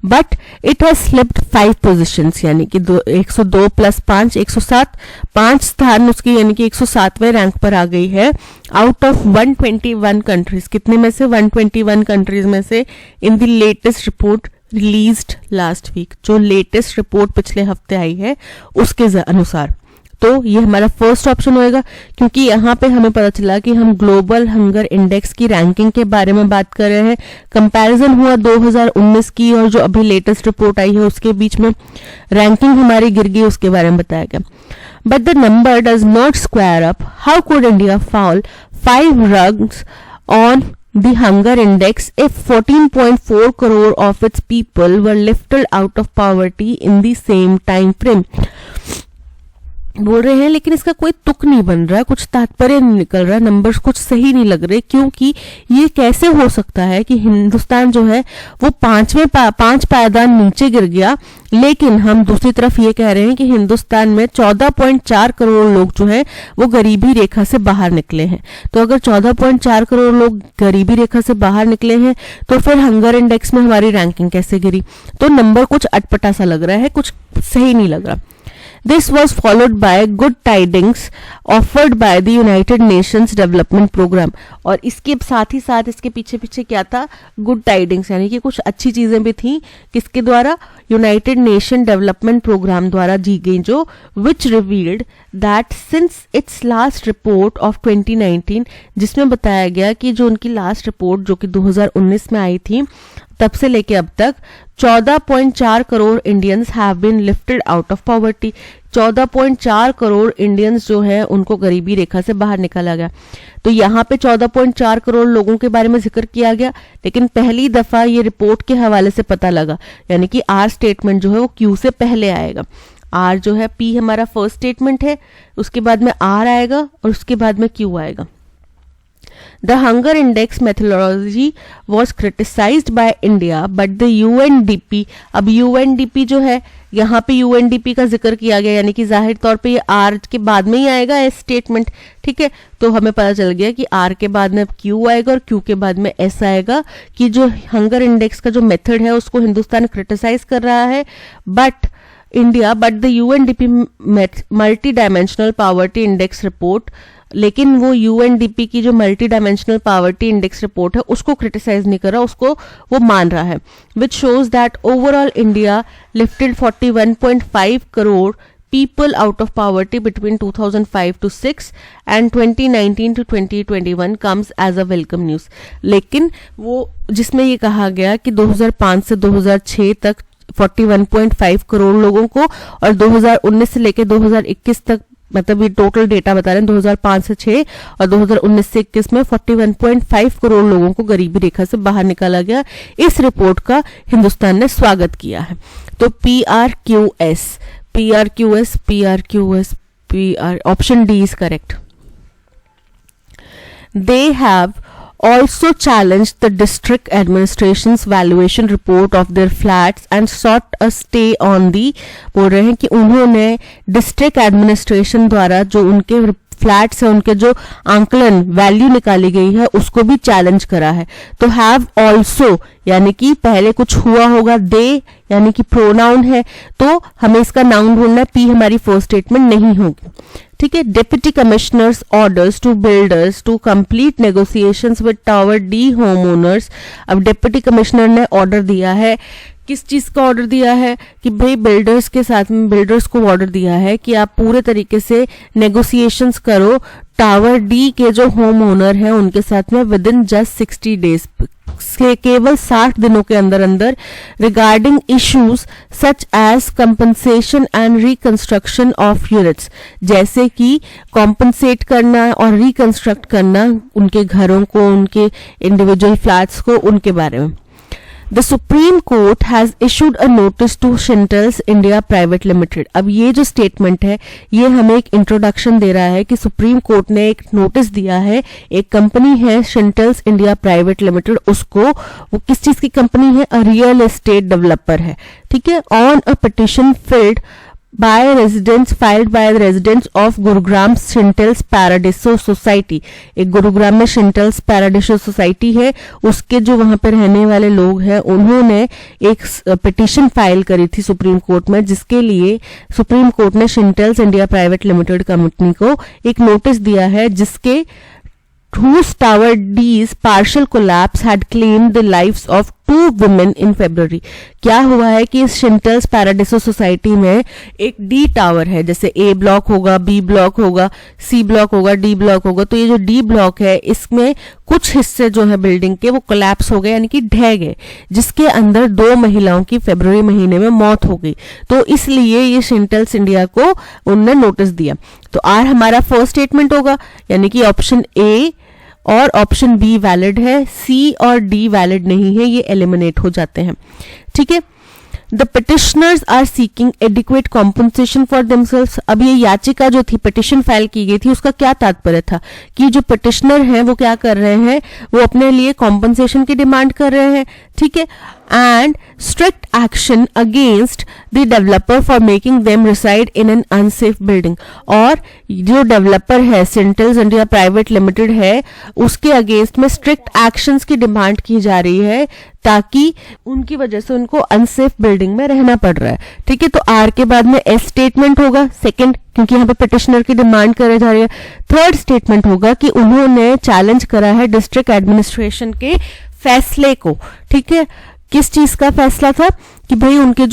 But it has slipped 5 positions, यानी कि 102 प्लस 5 107, 5 स्थान उसकी यानी कि 107वें रैंक पर आ गई है आउट ऑफ 121 कंट्रीज. कितने में से? 121 कंट्रीज में से, in the latest report released last week. जो लेटेस्ट रिपोर्ट पिछले हफ्ते आई है उसके अनुसार. तो ये हमारा फर्स्ट ऑप्शन होएगा, क्योंकि यहाँ पे हमें पता चला कि हम ग्लोबल हंगर इंडेक्स की रैंकिंग के बारे में बात कर रहे हैं. कंपैरिजन हुआ 2019 की और जो अभी लेटेस्ट रिपोर्ट आई है उसके बीच में रैंकिंग हमारी गिर गई, उसके बारे में बताया गया. But the number does not square up. How could India fall 5 rungs on the hunger index if 14.4 crore of its people were lifted out of poverty in the same time frame? बोल रहे हैं लेकिन इसका कोई तुक नहीं बन रहा, कुछ तात्पर्य नहीं निकल रहा, नंबर्स कुछ सही नहीं लग रहे. क्योंकि ये कैसे हो सकता है कि हिंदुस्तान जो है वो 5 पायदान नीचे गिर गया, लेकिन हम दूसरी तरफ ये कह रहे हैं कि हिंदुस्तान में 14.4 करोड़ लोग जो है वो गरीबी रेखा से बाहर निकले हैं. तो अगर 14.4 करोड़ लोग गरीबी रेखा से बाहर निकले हैं तो फिर हंगर इंडेक्स में हमारी रैंकिंग कैसे गिरी? तो नंबर कुछ अटपटा सा लग रहा है, कुछ सही नहीं लग रहा. This was followed by good tidings offered by the United Nations Development Program. और इसके साथ ही साथ इसके पीछे पीछे क्या था? गुड टाइडिंग्स, यानी कि कुछ अच्छी चीजें भी थी. किसके द्वारा? यूनाइटेड नेशन डेवलपमेंट प्रोग्राम द्वारा दी गई, जो which revealed that since its last report of 2019, जिसमें बताया गया कि जो उनकी लास्ट रिपोर्ट जो कि 2019 में आई थी, तब से लेके अब तक 14.4 crore Indians have been lifted out of poverty. 14.4 crore Indians जो है उनको गरीबी रेखा से बाहर निकाला गया. तो यहाँ पे 14.4 करोड़ लोगों के बारे में जिक्र किया गया, लेकिन पहली दफा ये रिपोर्ट के हवाले से पता लगा, यानी कि आर स्टेटमेंट जो है वो क्यू से पहले आएगा. आर जो है, पी हमारा फर्स्ट स्टेटमेंट है, उसके बाद में आर आएगा और उसके बाद में क्यू आएगा. The hunger index methodology was criticized by India, but the UNDP, अब UNDP जो है यहाँ पे UNDP का जिक्र किया गया, यानी कि जाहिर तौर पे ये R के बाद में ही आएगा एस स्टेटमेंट. ठीक है, तो हमें पता चल गया कि R के बाद में Q आएगा और Q के बाद में S आएगा, कि जो हंगर इंडेक्स का जो मेथड है उसको हिंदुस्तान क्रिटिसाइज कर रहा है. But the UNDP multi dimensional poverty index report, लेकिन वो यूएनडीपी की जो multi dimensional poverty index report है उसको क्रिटिसाइज नहीं कर रहा, उसको वो मान रहा है. Which shows that overall India lifted 41.5 crore people out of poverty between 2005 to 6 and 2019 to 2021 comes as a welcome news. लेकिन वो जिसमें ये कहा गया कि 2005 से 2006 तक 41.5 करोड़ लोगों को और 2019 से लेकर 2021 तक, मतलब ये टोटल डेटा बता रहे हैं 2005 से 6 और 2019 से 21 में 41.5 करोड़ लोगों को गरीबी रेखा से बाहर निकाला गया. इस रिपोर्ट का हिंदुस्तान ने स्वागत किया है. तो PRQS option D is correct. They have also challenged the district administration's valuation report of their flats and sought a stay on the, बोल रहे हैं कि उन्होंने डिस्ट्रिक्ट एडमिनिस्ट्रेशन द्वारा जो उनके फ्लैट्स है उनके जो आंकलन वैल्यू निकाली गई है उसको भी चैलेंज करा है। तो हैव ऑल्सो यानी कि पहले कुछ हुआ होगा, दे यानी कि प्रोनाउन है तो हमें इसका नाउन ढूंढना है, पी हमारी फर्स्ट स्टेटमेंट नहीं होगी। ठीक है, deputy commissioner's orders to builders to complete negotiations with tower D home owners. अब डिप्टी कमिश्नर ने ऑर्डर दिया है, किस चीज का ऑर्डर दिया है कि भाई बिल्डर्स के साथ में बिल्डर्स को ऑर्डर दिया है कि आप पूरे तरीके से नेगोशिएशंस करो टावर डी के जो होम ओनर है उनके साथ में विद इन जस्ट 60 डेज, केवल 60 दिनों के अंदर अंदर, regarding issues such as compensation and reconstruction of units, जैसे कि कॉम्पनसेट करना और रिकंस्ट्रक्ट करना उनके घरों को, उनके इंडिविजुअल फ्लैट्स को, उनके बारे में। The Supreme Court has issued a notice to Shintels India Private Limited। अब ये जो स्टेटमेंट है ये हमें एक इंट्रोडक्शन दे रहा है कि सुप्रीम कोर्ट ने एक नोटिस दिया है, एक कंपनी है Shintels India Private Limited, उसको, वो किस चीज की कंपनी है, अ रियल एस्टेट डेवलपर है, ठीक है, on a petition filed by the residents of Gurugram Chintels Paradiso society. एक गुरुग्राम में शिंटेल्स पैराडिसो सोसाइटी है, उसके जो वहां पर रहने वाले लोग हैं उन्होंने एक पिटीशन फाइल करी थी सुप्रीम कोर्ट में, जिसके लिए सुप्रीम कोर्ट ने शिंटेल्स इंडिया प्राइवेट लिमिटेड कंपनी को एक नोटिस दिया है, जिसके whose tower D's partial collapse had claimed the lives of 2 women in February। क्या हुआ है कि इस शिंटेल्स पैराडिसो सोसाइटी में एक डी टावर है, जैसे ए ब्लॉक होगा, बी ब्लॉक होगा, सी ब्लॉक होगा, डी ब्लॉक होगा, तो ये जो डी ब्लॉक है इसमें कुछ हिस्से जो है बिल्डिंग के वो कोलैप्स हो गए यानी कि ढह गए, जिसके अंदर 2 महिलाओं की फरवरी महीने में मौत हो गई। तो इसलिए ये शिंटेल्स इंडिया को उन्होंने नोटिस दिया। तो आर हमारा फर्स्ट स्टेटमेंट होगा यानी कि ऑप्शन ए और ऑप्शन बी वैलिड है, सी और डी वैलिड नहीं है, ये एलिमिनेट हो जाते हैं। ठीक है, the petitioners are seeking adequate compensation for themselves. अब ये याचिका जो थी, पिटिशन फाइल की गई थी, उसका क्या तात्पर्य था कि जो पिटिशनर हैं वो क्या कर रहे हैं, वो अपने लिए कॉम्पनसेशन की डिमांड कर रहे हैं। ठीक है, and strict action against the developer for making them reside in an unsafe building. और जो डेवलपर है शिंटेल्स इंडिया प्राइवेट लिमिटेड है, उसके अगेंस्ट में स्ट्रिक्ट एक्शंस की डिमांड की जा रही है ताकि उनकी वजह से उनको अनसेफ बिल्डिंग में रहना पड़ रहा है। ठीक है, तो आर के बाद में एस स्टेटमेंट होगा सेकंड, क्योंकि यहाँ पे पिटिशनर की डिमांड करे जा रही है। थर्ड स्टेटमेंट होगा कि उन्होंने चैलेंज करा है डिस्ट्रिक्ट एडमिनिस्ट्रेशन के फैसले को। ठीक है, किस चीज का फैसला था कि भाई उनके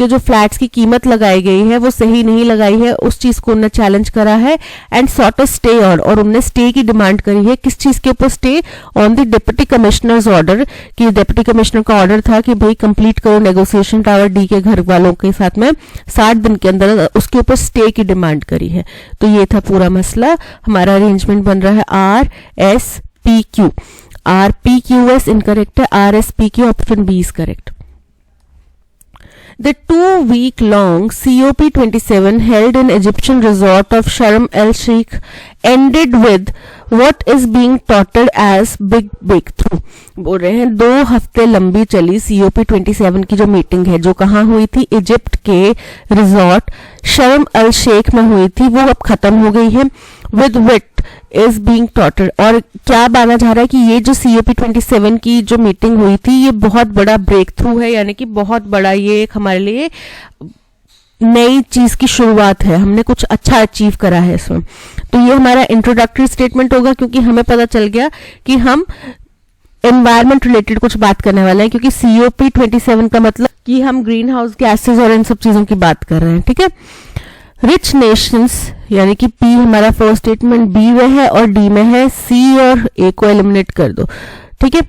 जो फ्लैट्स की कीमत लगाई गई है वो सही नहीं लगाई है, उस चीज को उन्होंने चैलेंज करा है and sought a stay on, और उन्होंने स्टे की डिमांड करी है। किस चीज के ऊपर stay, on the deputy commissioners order, कि डिप्टी कमिश्नर का ऑर्डर था कि भाई कंप्लीट करो नेगोशिएशन टावर डी के घर वालों के साथ में 60 दिन के अंदर, उसके ऊपर स्टे की डिमांड करी है। तो ये था पूरा मसला। हमारा अरेंजमेंट बन रहा है R S P Q. R P Q S incorrect है, R S P Q option B is correct. The 2-week-long COP27 held in Egyptian resort of Sharm el-Sheikh ended with what is being touted as big breakthrough। बोल रहे हैं 2 हफ्ते लंबी चली COP27 की जो meeting है, जो कहाँ हुई थी, इजिप्ट के रिजॉर्ट शर्म अल शेख में हुई थी, वो अब खत्म हो गई है। With wit is being touted, और क्या माना जा रहा है कि ये जो COP27 की जो मीटिंग हुई थी ये बहुत बड़ा ब्रेक थ्रू है, यानी कि बहुत बड़ा ये एक हमारे लिए नई चीज की शुरुआत है, हमने कुछ अच्छा अचीव करा है इसमें। तो ये हमारा इंट्रोडक्टरी स्टेटमेंट होगा, क्योंकि हमें पता चल गया कि हम एनवायरमेंट रिलेटेड कुछ बात करने वाले हैं, क्योंकि COP27 का मतलब कि हम ग्रीन हाउस गैसेज और इन सब चीजों की बात कर रहे हैं। ठीक है, रिच नेशंस यानी कि पी हमारा फर्स्ट स्टेटमेंट, बी में है और डी में है, सी और ए को एलिमिनेट कर दो। ठीक है,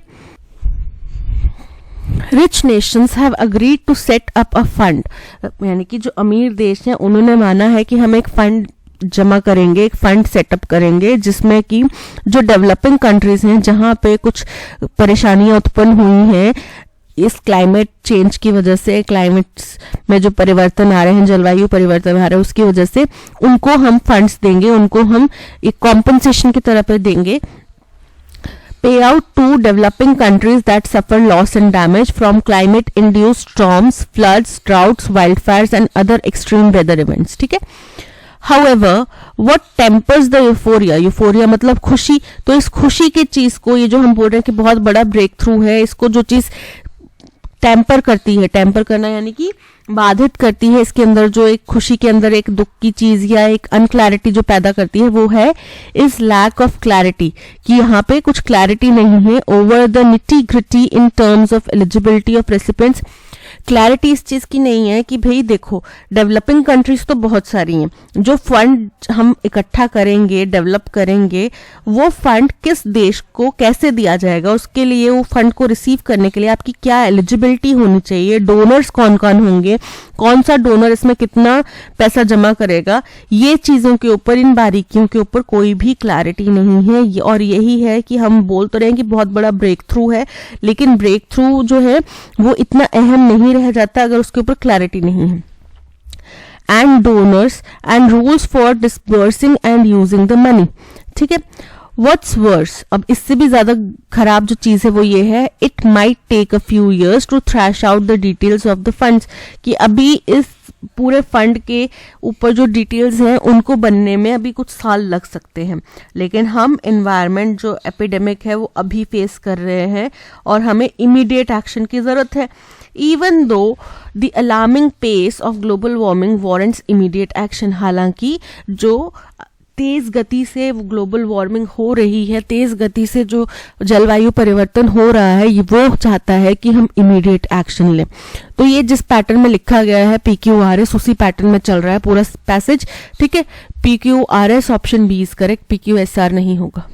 rich nations have agreed to set up a fund, यानी कि जो अमीर देश हैं उन्होंने माना है कि हम एक फंड जमा करेंगे, एक फंड सेटअप करेंगे, जिसमें कि जो डेवलपिंग कंट्रीज हैं जहां पे कुछ परेशानियां उत्पन्न हुई हैं इस क्लाइमेट चेंज की वजह से, क्लाइमेट में जो परिवर्तन आ रहे हैं, जलवायु परिवर्तन आ रहा है, उसकी वजह से उनको हम फंड्स देंगे, उनको हम एक कॉम्पनसेशन की तरह पे देंगे। Pay out to developing countries that suffer loss and damage from climate-induced storms, floods, droughts, wildfires and other extreme weather events। ठीक है, however what tempers the euphoria, euphoria मतलब खुशी, तो इस खुशी की चीज को, ये जो हम बोल रहे हैं कि बहुत बड़ा ब्रेक थ्रू है, इसको जो चीज टेम्पर करती है, टेम्पर करना यानी कि बाधित करती है, इसके अंदर जो एक खुशी के अंदर एक दुख की चीज या एक अनक्लैरिटी जो पैदा करती है, वो है इज लैक ऑफ क्लैरिटी, कि यहाँ पे कुछ क्लैरिटी नहीं है over the nitty gritty in terms of eligibility of recipients. Clarity इस चीज की नहीं है कि भाई देखो डेवलपिंग कंट्रीज तो बहुत सारी हैं, जो फंड हम इकट्ठा करेंगे डेवलप करेंगे, वो फंड किस देश को कैसे दिया जाएगा, उसके लिए वो फंड को रिसीव करने के लिए आपकी क्या एलिजिबिलिटी होनी चाहिए, डोनर्स कौन कौन होंगे, कौन सा डोनर इसमें कितना पैसा जमा करेगा, ये चीजों के ऊपर, इन बारीकियों के ऊपर कोई भी क्लैरिटी नहीं है। और यही है कि हम बोल तो रहे हैं कि बहुत बड़ा ब्रेक थ्रू है, लेकिन ब्रेक थ्रू जो है वो इतना अहम नहीं रह जाता अगर उसके ऊपर क्लैरिटी नहीं है। And donors and rules for disbursing and using the money, ठीक है। व्हाट्स वर्स, अब इससे भी ज्यादा खराब जो चीज है वो ये है, it might take a few years to thrash out the details of the funds, कि अभी इस पूरे फंड के ऊपर जो डिटेल्स हैं उनको बनने में अभी कुछ साल लग सकते हैं, लेकिन हम एनवायरनमेंट जो एपिडेमिक है वो अभी फेस कर रहे हैं और हमें इमीडिएट एक्शन की जरूरत है। Even though the alarming pace of global warming warrants immediate action, हालांकि जो तेज गति से वो ग्लोबल वार्मिंग हो रही है, तेज गति से जो जलवायु परिवर्तन हो रहा है, वो चाहता है कि हम इमीडिएट एक्शन लें। तो ये जिस पैटर्न में लिखा गया है PQRS, उसी पैटर्न में चल रहा है पूरा पैसेज, ठीक है। PQRS option B is correct, PQSR नहीं होगा।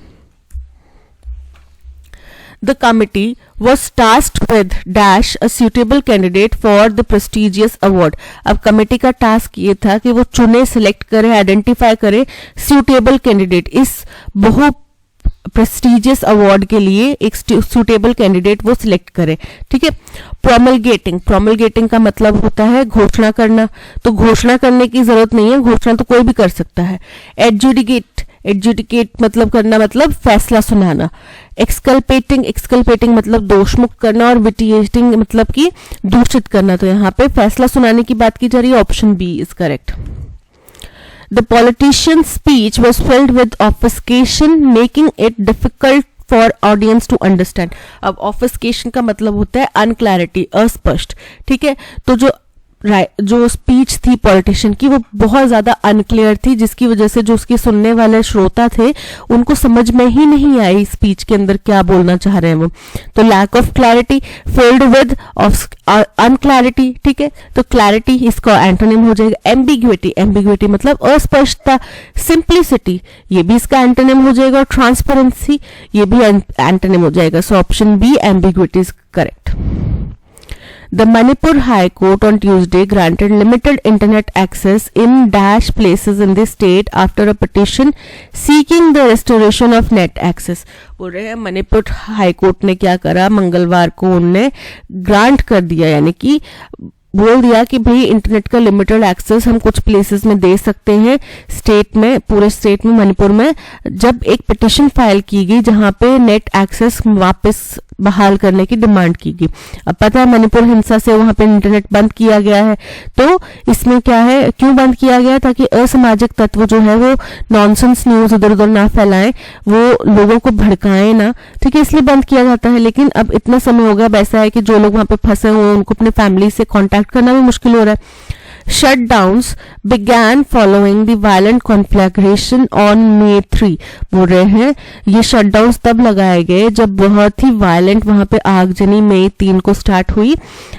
The committee was tasked with dash a suitable candidate for the prestigious award. अब कमेटी का टास्क ये था कि वो चुने, सिलेक्ट करे, आइडेंटिफाई करे suitable candidate, इस बहु प्रेस्टिजियस अवार्ड के लिए एक सुटेबल कैंडिडेट वो सिलेक्ट करे, ठीक है। प्रोमलगेटिंग, प्रोमलगेटिंग का मतलब होता है घोषणा करना, तो घोषणा करने की जरूरत नहीं है, घोषणा तो कोई भी कर सकता है। एडजुडिकेट, एडजुडिकेट मतलब करना, मतलब फैसला सुनाना। एक्सकल्पेटिंग, एक्सकल्पेटिंग मतलब दोषमुक्त करना, और विटिएटिंग मतलब कि दूषित करना, तो यहाँ पे फैसला सुनाने की बात की जा रही है, option B is correct. The politician's speech was filled with obfuscation, making it difficult for audience to understand. अब obfuscation का मतलब होता है अनक्लैरिटी, अस्पष्ट, ठीक है। तो जो स्पीच थी पॉलिटिशियन की वो बहुत ज्यादा अनक्लियर थी, जिसकी वजह से जो उसके सुनने वाले श्रोता थे उनको समझ में ही नहीं आई स्पीच के अंदर क्या बोलना चाह रहे हैं वो। तो lack of clarity, filled with unclarity, ठीक है। तो क्लैरिटी इसका एंटोनिम हो जाएगा एम्बिग्युइटी, एम्बिग्युइटी मतलब अस्पष्टता। सिंप्लिसिटी ये भी इसका एंटोनिम हो जाएगा, और ट्रांसपेरेंसी ये भी एंटोनिम हो जाएगा। So option B ambiguity is correct. The Manipur High Court on Tuesday granted limited internet access in dash places in the state after a petition seeking the restoration of net access. बोल रहे हैं Manipur high court ने क्या करा, मंगलवार को उनने grant कर दिया, यानी कि बोल दिया कि भाई इंटरनेट का लिमिटेड एक्सेस हम कुछ प्लेसेस में दे सकते हैं स्टेट में, पूरे स्टेट में मणिपुर में, जब एक पिटिशन फाइल की गई जहां पे नेट एक्सेस वापस बहाल करने की डिमांड की गई। अब पता है मणिपुर हिंसा से वहां पे इंटरनेट बंद किया गया है, तो इसमें क्या है, क्यों बंद किया गया, ताकि असामाजिक तत्व जो है वो नॉनसेंस न्यूज इधर उधर ना फैलाएं, वो लोगों को भड़काएं ना, ठीक है, इसलिए बंद किया जाता है। लेकिन अब इतना समय हो गया, अब ऐसा है कि जो लोग वहां पे फंसे हुए उनको अपने फैमिली से कॉन्टैक्ट करना भी मुश्किल हो रहा है। Shutdowns began following the violent conflagration on May 3. बोल रहे हैं ये शटडाउन्स तब लगाए गए जब बहुत ही वायलेंट वहां पे आगजनी मई 3 को स्टार्ट हुई,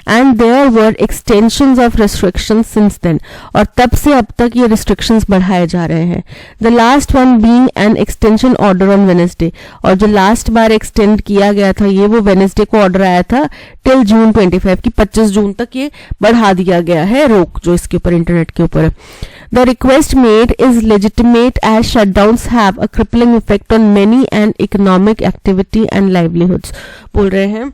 and there were extensions of restrictions since then, और तब से अब तक ये रिस्ट्रिक्शंस बढ़ाए जा रहे हैं। The last one being an extension order on Wednesday, और जो लास्ट बार एक्सटेंड किया गया था ये वो वेडनेसडे को ऑर्डर आया था टिल जून 25 की 25 जून तक ये बढ़ा दिया गया है रोक जो इसके ऊपर इंटरनेट के ऊपर है। The request made is legitimate as shutdowns have a crippling effect on many and economic activity and livelihoods. बोल रहे हैं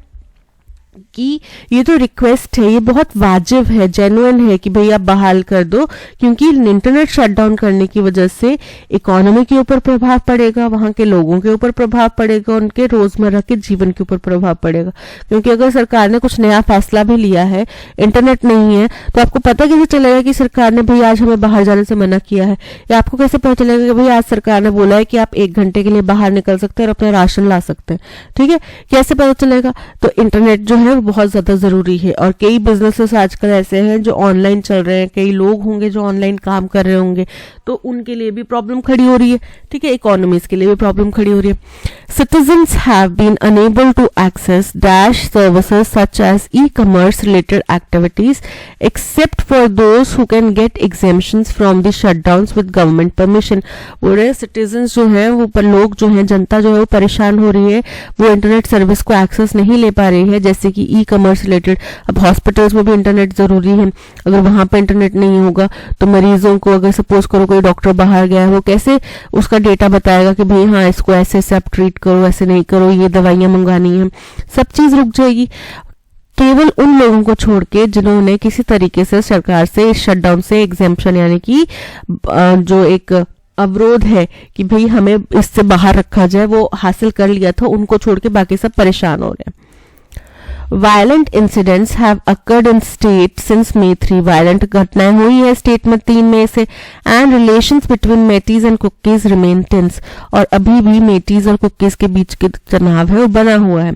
कि ये तो रिक्वेस्ट है, ये बहुत वाजिब है, जेन्युइन है कि भाई आप बहाल कर दो, क्योंकि इंटरनेट शटडाउन करने की वजह से इकोनॉमी के ऊपर प्रभाव पड़ेगा, वहां के लोगों के ऊपर प्रभाव पड़ेगा, उनके रोजमर्रा के जीवन के ऊपर प्रभाव पड़ेगा। क्योंकि अगर सरकार ने कुछ नया फैसला भी लिया है, इंटरनेट नहीं है, तो आपको पता कैसे चलेगा कि सरकार ने भाई आज हमें बाहर जाने से मना किया है, या आपको कैसे पता चलेगा कि भाई आज सरकार ने बोला है कि आप 1 घंटे के लिए बाहर निकल सकते हैं और अपना राशन ला सकते हैं। ठीक है, कैसे पता चलेगा? तो इंटरनेट जो है वो बहुत ज्यादा जरूरी है। और कई बिजनेसेस आजकल ऐसे हैं जो ऑनलाइन चल रहे हैं, कई लोग होंगे जो ऑनलाइन काम कर रहे होंगे, तो उनके लिए भी प्रॉब्लम खड़ी हो रही है। ठीक है, इकोनॉमीज के लिए भी प्रॉब्लम खड़ी हो रही है। Citizens have been unable to access dash services such as e-commerce related activities except for those who can get exemptions from the shutdowns with government permission। बोल रहे सिटीजन्स जो हैं वो लोग जो हैं, जनता जो है वो परेशान हो रही है, वो इंटरनेट सर्विस को एक्सेस नहीं ले पा रही है, जैसे कि ई कमर्स रिलेटेड। अब हॉस्पिटल्स में भी इंटरनेट जरूरी है, अगर वहां पर इंटरनेट नहीं होगा तो मरीजों को, अगर सपोज करो कोई डॉक्टर बाहर गया है, वो कैसे उसका डेटा बताएगा कि भाई हाँ इसको ऐसे ऐसे आप ट्रीट करो, ऐसे नहीं करो, ये दवाइयां मंगानी है, सब चीज रुक जाएगी। केवल उन लोगों को छोड़ के जिन्होंने किसी तरीके से सरकार से इस शटडाउन से एग्जेम्पशन यानी कि जो एक अवरोध है कि भाई हमें इससे बाहर रखा जाए, वो हासिल कर लिया था, उनको छोड़ के बाकी सब परेशान हो रहे हैं। Violent incidents have occurred in state since May 3। Violent घटनाएं हुई है स्टेट में 3 मई से। And relations between Meiteis and Kukis remain tense. और अभी भी मेटीज और कुकीज के बीच के तनाव है वो बना हुआ है।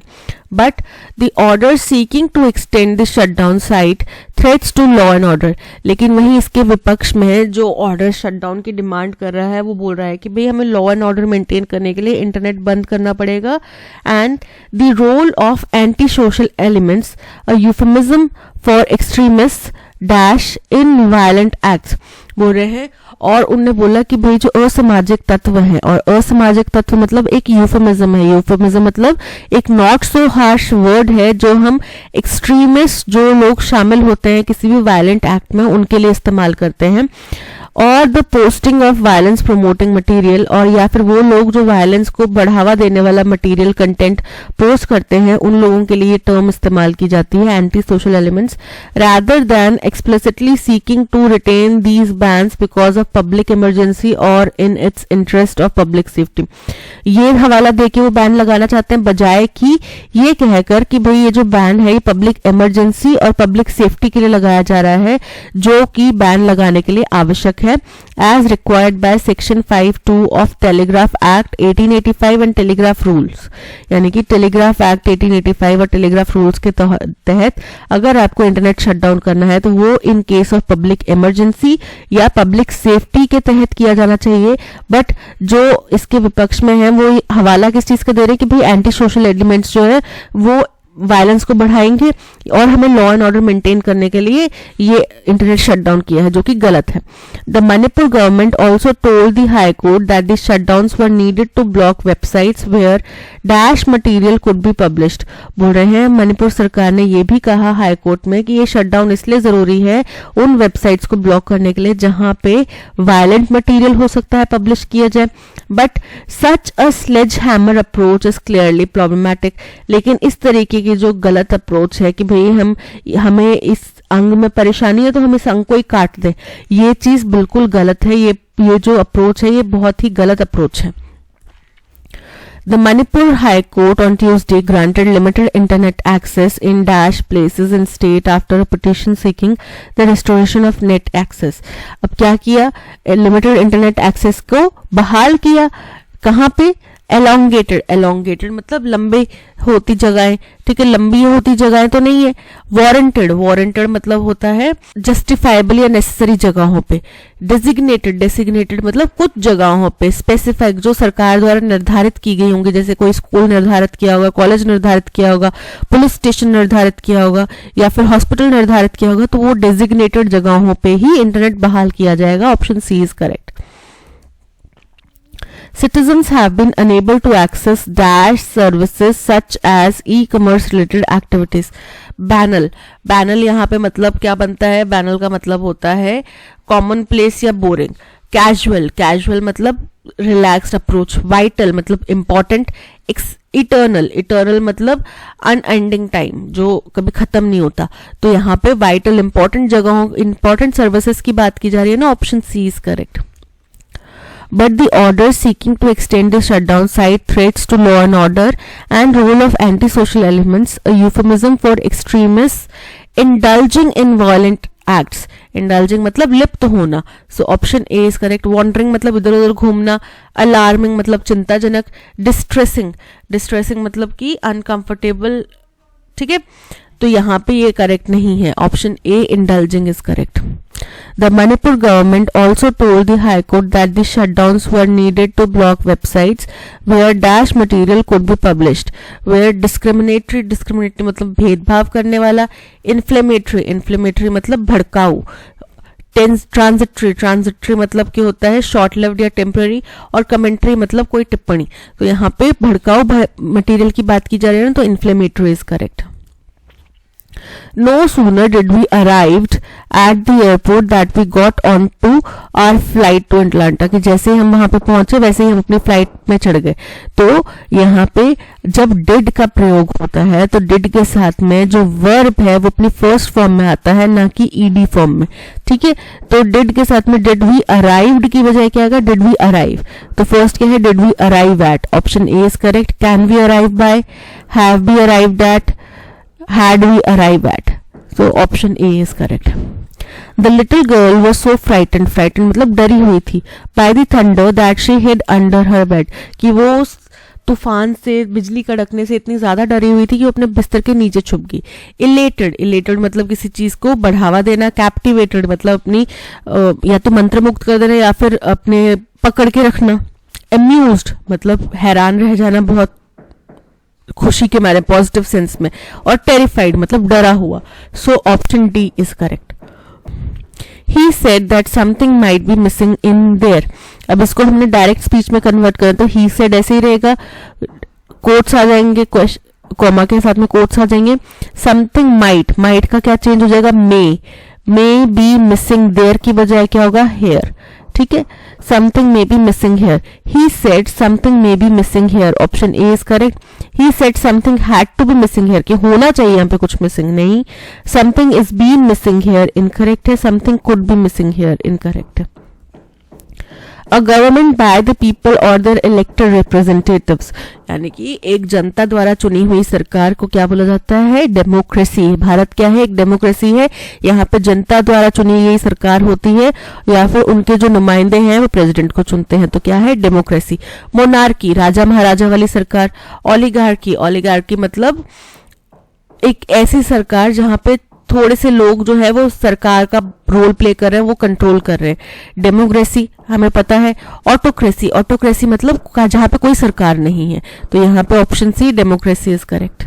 But the order seeking to extend the shutdown cites threats to law and order. लेकिन वहीं इसके विपक्ष में जो ऑर्डर शटडाउन की डिमांड कर रहा है वो बोल रहा है कि भाई हमें लॉ एंड ऑर्डर मेंटेन करने के लिए इंटरनेट बंद करना पड़ेगा। And the role of anti social elements, a euphemism for extremist dash in violent acts बोल रहे हैं। और उनने बोला कि भाई जो असामाजिक तत्व है, और असामाजिक तत्व मतलब एक यूफेमिज्म है, यूफेमिज्म मतलब एक नॉट सो हार्श वर्ड है जो हम एक्सट्रीमिस्ट जो लोग शामिल होते हैं किसी भी वायलेंट एक्ट में उनके लिए इस्तेमाल करते हैं। और the posting of violence promoting material, और या फिर वो लोग जो वायलेंस को बढ़ावा देने वाला मटेरियल कंटेंट पोस्ट करते हैं, उन लोगों के लिए टर्म इस्तेमाल की जाती है anti social elements, rather than explicitly seeking to retain these bans because of public emergency और in its interest of public safety. ये हवाला देके वो बैन लगाना चाहते हैं, बजाय कि ये कहकर कि भाई ये जो बैन है ये पब्लिक इमरजेंसी और पब्लिक सेफ्टी के लिए लगाया जा रहा है, जो कि बैन लगाने के लिए आवश्यक है as required by section 5(2) of Telegraph Act 1885 and Telegraph Rules। यानी कि टेलीग्राफ एक्ट 1885 और टेलीग्राफ रूल्स के तहत अगर आपको इंटरनेट शटडाउन करना है तो वो in case of public emergency या पब्लिक सेफ्टी के तहत किया जाना चाहिए। बट जो इसके विपक्ष में है वो हवाला किस चीज का दे रहे हैं कि भाई एंटी सोशल एलिमेंट्स जो है वो वायलेंस को बढ़ाएंगे और हमें लॉ एंड ऑर्डर मेंटेन करने के लिए ये इंटरनेट शटडाउन किया है, जो कि गलत है। The Manipur government also told the High Court that the shutdowns were needed to block websites where dash material could be published. बोल रहे हैं मणिपुर सरकार ने ये भी कहा हाई कोर्ट में कि ये शटडाउन इसलिए जरूरी है उन वेबसाइट्स को ब्लॉक करने के लिए जहां पे वायलेंट मटेरियल हो सकता है पब्लिश किया जाए। But such a sledge hammer approach is clearly problematic. लेकिन इस तरीके की जो गलत अप्रोच है कि भाई हमें इस अंग में परेशानी है तो हम इस अंग को ही काट दें, ये चीज बिल्कुल गलत है। ये जो अप्रोच है ये बहुत ही गलत अप्रोच है। The Manipur High Court on Tuesday granted limited internet access in dash places in state after a petition seeking the restoration of net access। अब क्या किया, लिमिटेड इंटरनेट एक्सेस को बहाल किया। कहाँ पे? एलोंगेटेड मतलब लंबे होती जगहें। ठीक है, लंबी होती जगहें तो नहीं है। वारंटेड मतलब होता है जस्टिफाइबल या नेसेसरी जगहों पे। डेसिग्नेटेड मतलब कुछ जगहों पे, स्पेसिफाइक जो सरकार द्वारा निर्धारित की गई होंगी, जैसे कोई स्कूल निर्धारित किया होगा, कॉलेज निर्धारित किया होगा, पुलिस स्टेशन निर्धारित किया होगा या फिर हॉस्पिटल निर्धारित किया होगा, तो वो डेजिग्नेटेड जगहों पे ही इंटरनेट बहाल किया जाएगा। Option C is correct. Citizens have been unable to access dash services such as e-commerce related activities। Banal यहाँ पे मतलब क्या बनता है? बैनल का मतलब होता है कॉमन प्लेस या बोरिंग। कैजुअल, कैजुअल मतलब रिलैक्स्ड अप्रोच, वाइटल मतलब इंपॉर्टेंट, इटर्नल, इटर्नल मतलब अनएंडिंग टाइम, जो कभी खत्म नहीं होता। तो यहाँ पे वाइटल इंपॉर्टेंट जगहों, इंपॉर्टेंट सर्विसेज की बात की जा रही है ना, option C is correct. But the orders seeking to extend the shutdown cite threats to law and order and role of antisocial elements, a euphemism for extremists indulging in violent acts. Indulging मतलब लिप्त होना, so option A is correct. Wandering मतलब इधर उधर घूमना, alarming मतलब चिंताजनक, distressing, distressing मतलब कि uncomfortable, ठीक है, तो यहाँ पे ये करेक्ट नहीं है, option A indulging is correct. The Manipur government also told the High Court that the shutdowns were needed to block websites where dash material could be published, where discriminatory, discriminatory मतलब भेदभाव करने वाला, inflammatory, inflammatory मतलब भड़काऊ, transitory, transitory मतलब क्या होता है शॉर्ट लिव्ड या टेम्पररी, और कमेंट्री मतलब कोई टिप्पणी। तो यहाँ पे भड़काऊ मटेरियल की बात की जा रही है ना, तो inflammatory is correct. No sooner did we arrived at the airport that we got on to our flight to Atlanta, कि जैसे हम वहां पे पहुंचे वैसे ही हम अपनी फ्लाइट में चढ़ गए। तो यहाँ पे जब did का प्रयोग होता है तो did के साथ में जो verb है वो अपनी फर्स्ट फॉर्म में आता है, ना कि ed फॉर्म में, ठीक है। तो did के साथ में did we arrived की बजाय क्या आएगा, did we arrive। तो फर्स्ट क्या है, did we arrive at, option A is correct. can we arrive by, have we arrived at, had we arrived at, so option A is correct. The little girl was so frightened, frightened मतलब डरी हुई थी, by the thunder that she hid under her bed, कि वो उस तूफान से, बिजली कड़कने से इतनी ज्यादा डरी हुई थी कि वो अपने बिस्तर के नीचे छुप गई। Elated, elated मतलब किसी चीज को बढ़ावा देना, captivated मतलब अपनी या तो मंत्रमुग्ध कर देना या फिर अपने पकड़ के रखना, amused मतलब हैरान रह जाना बहुत खुशी के मारे पॉजिटिव सेंस में, और टेरिफाइड मतलब डरा हुआ। So option D is correct. He said that something might be missing in their. अब इसको हमने डायरेक्ट स्पीच में कन्वर्ट करें तो ही सेड ऐसे ही रहेगा, कोट्स आ जाएंगे, कॉमा के साथ में कोट्स आ जाएंगे। समथिंग माइट, माइट का क्या चेंज हो जाएगा, मे बी मिसिंग देयर की बजाय क्या होगा, हेयर, ठीक है। Something may be missing here, he said something may be missing here, option A is correct. He said something had to be missing here, कि होना चाहिए यहाँ पे कुछ मिसिंग, नहीं। Something is been missing here incorrect है, something could be missing here incorrect है। A government by the people और देयर इलेक्टेड रिप्रेजेंटेटिव्स, यानी कि एक जनता द्वारा चुनी हुई सरकार को क्या बोला जाता है, डेमोक्रेसी। भारत क्या है, एक डेमोक्रेसी है। यहाँ पे जनता द्वारा चुनी गई सरकार होती है या फिर उनके जो नुमाइंदे हैं वो प्रेसिडेंट को चुनते हैं, तो क्या है, डेमोक्रेसी। मोनार्की, राजा महाराजा वाली सरकार। ओलिगार्की, ओलिगार्की मतलब एक ऐसी सरकार जहाँ पे थोड़े से लोग जो है वो सरकार का रोल प्ले कर रहे हैं, वो कंट्रोल कर रहे हैं। डेमोक्रेसी हमें पता है। ऑटोक्रेसी, ऑटोक्रेसी मतलब जहां पे कोई सरकार नहीं है, तो यहाँ पे option C democracy is correct.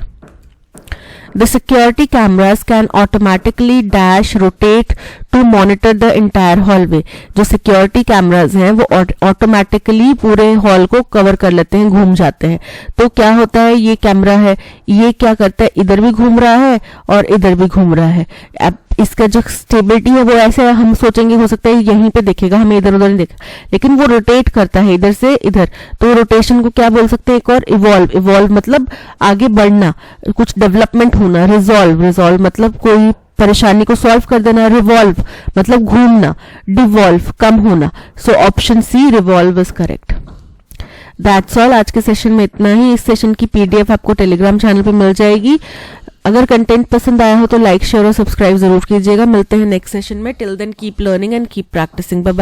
The security cameras can automatically dash rotate to monitor the entire hallway. जो सिक्योरिटी कैमराज हैं वो ऑटोमेटिकली पूरे हॉल को कवर कर लेते हैं, घूम जाते हैं। तो क्या होता है, ये कैमरा है, ये क्या करता है, इधर भी घूम रहा है और इधर भी घूम रहा है। अब इसका जो स्टेबिलिटी है वो ऐसे हम सोचेंगे हो सकता है यहीं पे देखेगा, हमें इधर उधर नहीं देखा, लेकिन वो रोटेट करता है इधर से इधर। तो रोटेशन को क्या बोल सकते हैं, एक और इवॉल्व, इवॉल्व मतलब आगे बढ़ना, कुछ डेवलपमेंट होना। रिजॉल्व, रिजॉल्व मतलब कोई परेशानी को सॉल्व कर देना। रिवॉल्व मतलब घूमना। डिवॉल्व कम होना। So option C revolve is correct. That's all, आज के सेशन में इतना ही। इस सेशन की पीडीएफ आपको टेलीग्राम चैनल पे मिल जाएगी। अगर कंटेंट पसंद आया हो तो लाइक, शेयर और सब्सक्राइब जरूर कीजिएगा। मिलते हैं नेक्स्ट सेशन में। Till then keep learning and keep practising. Bye bye.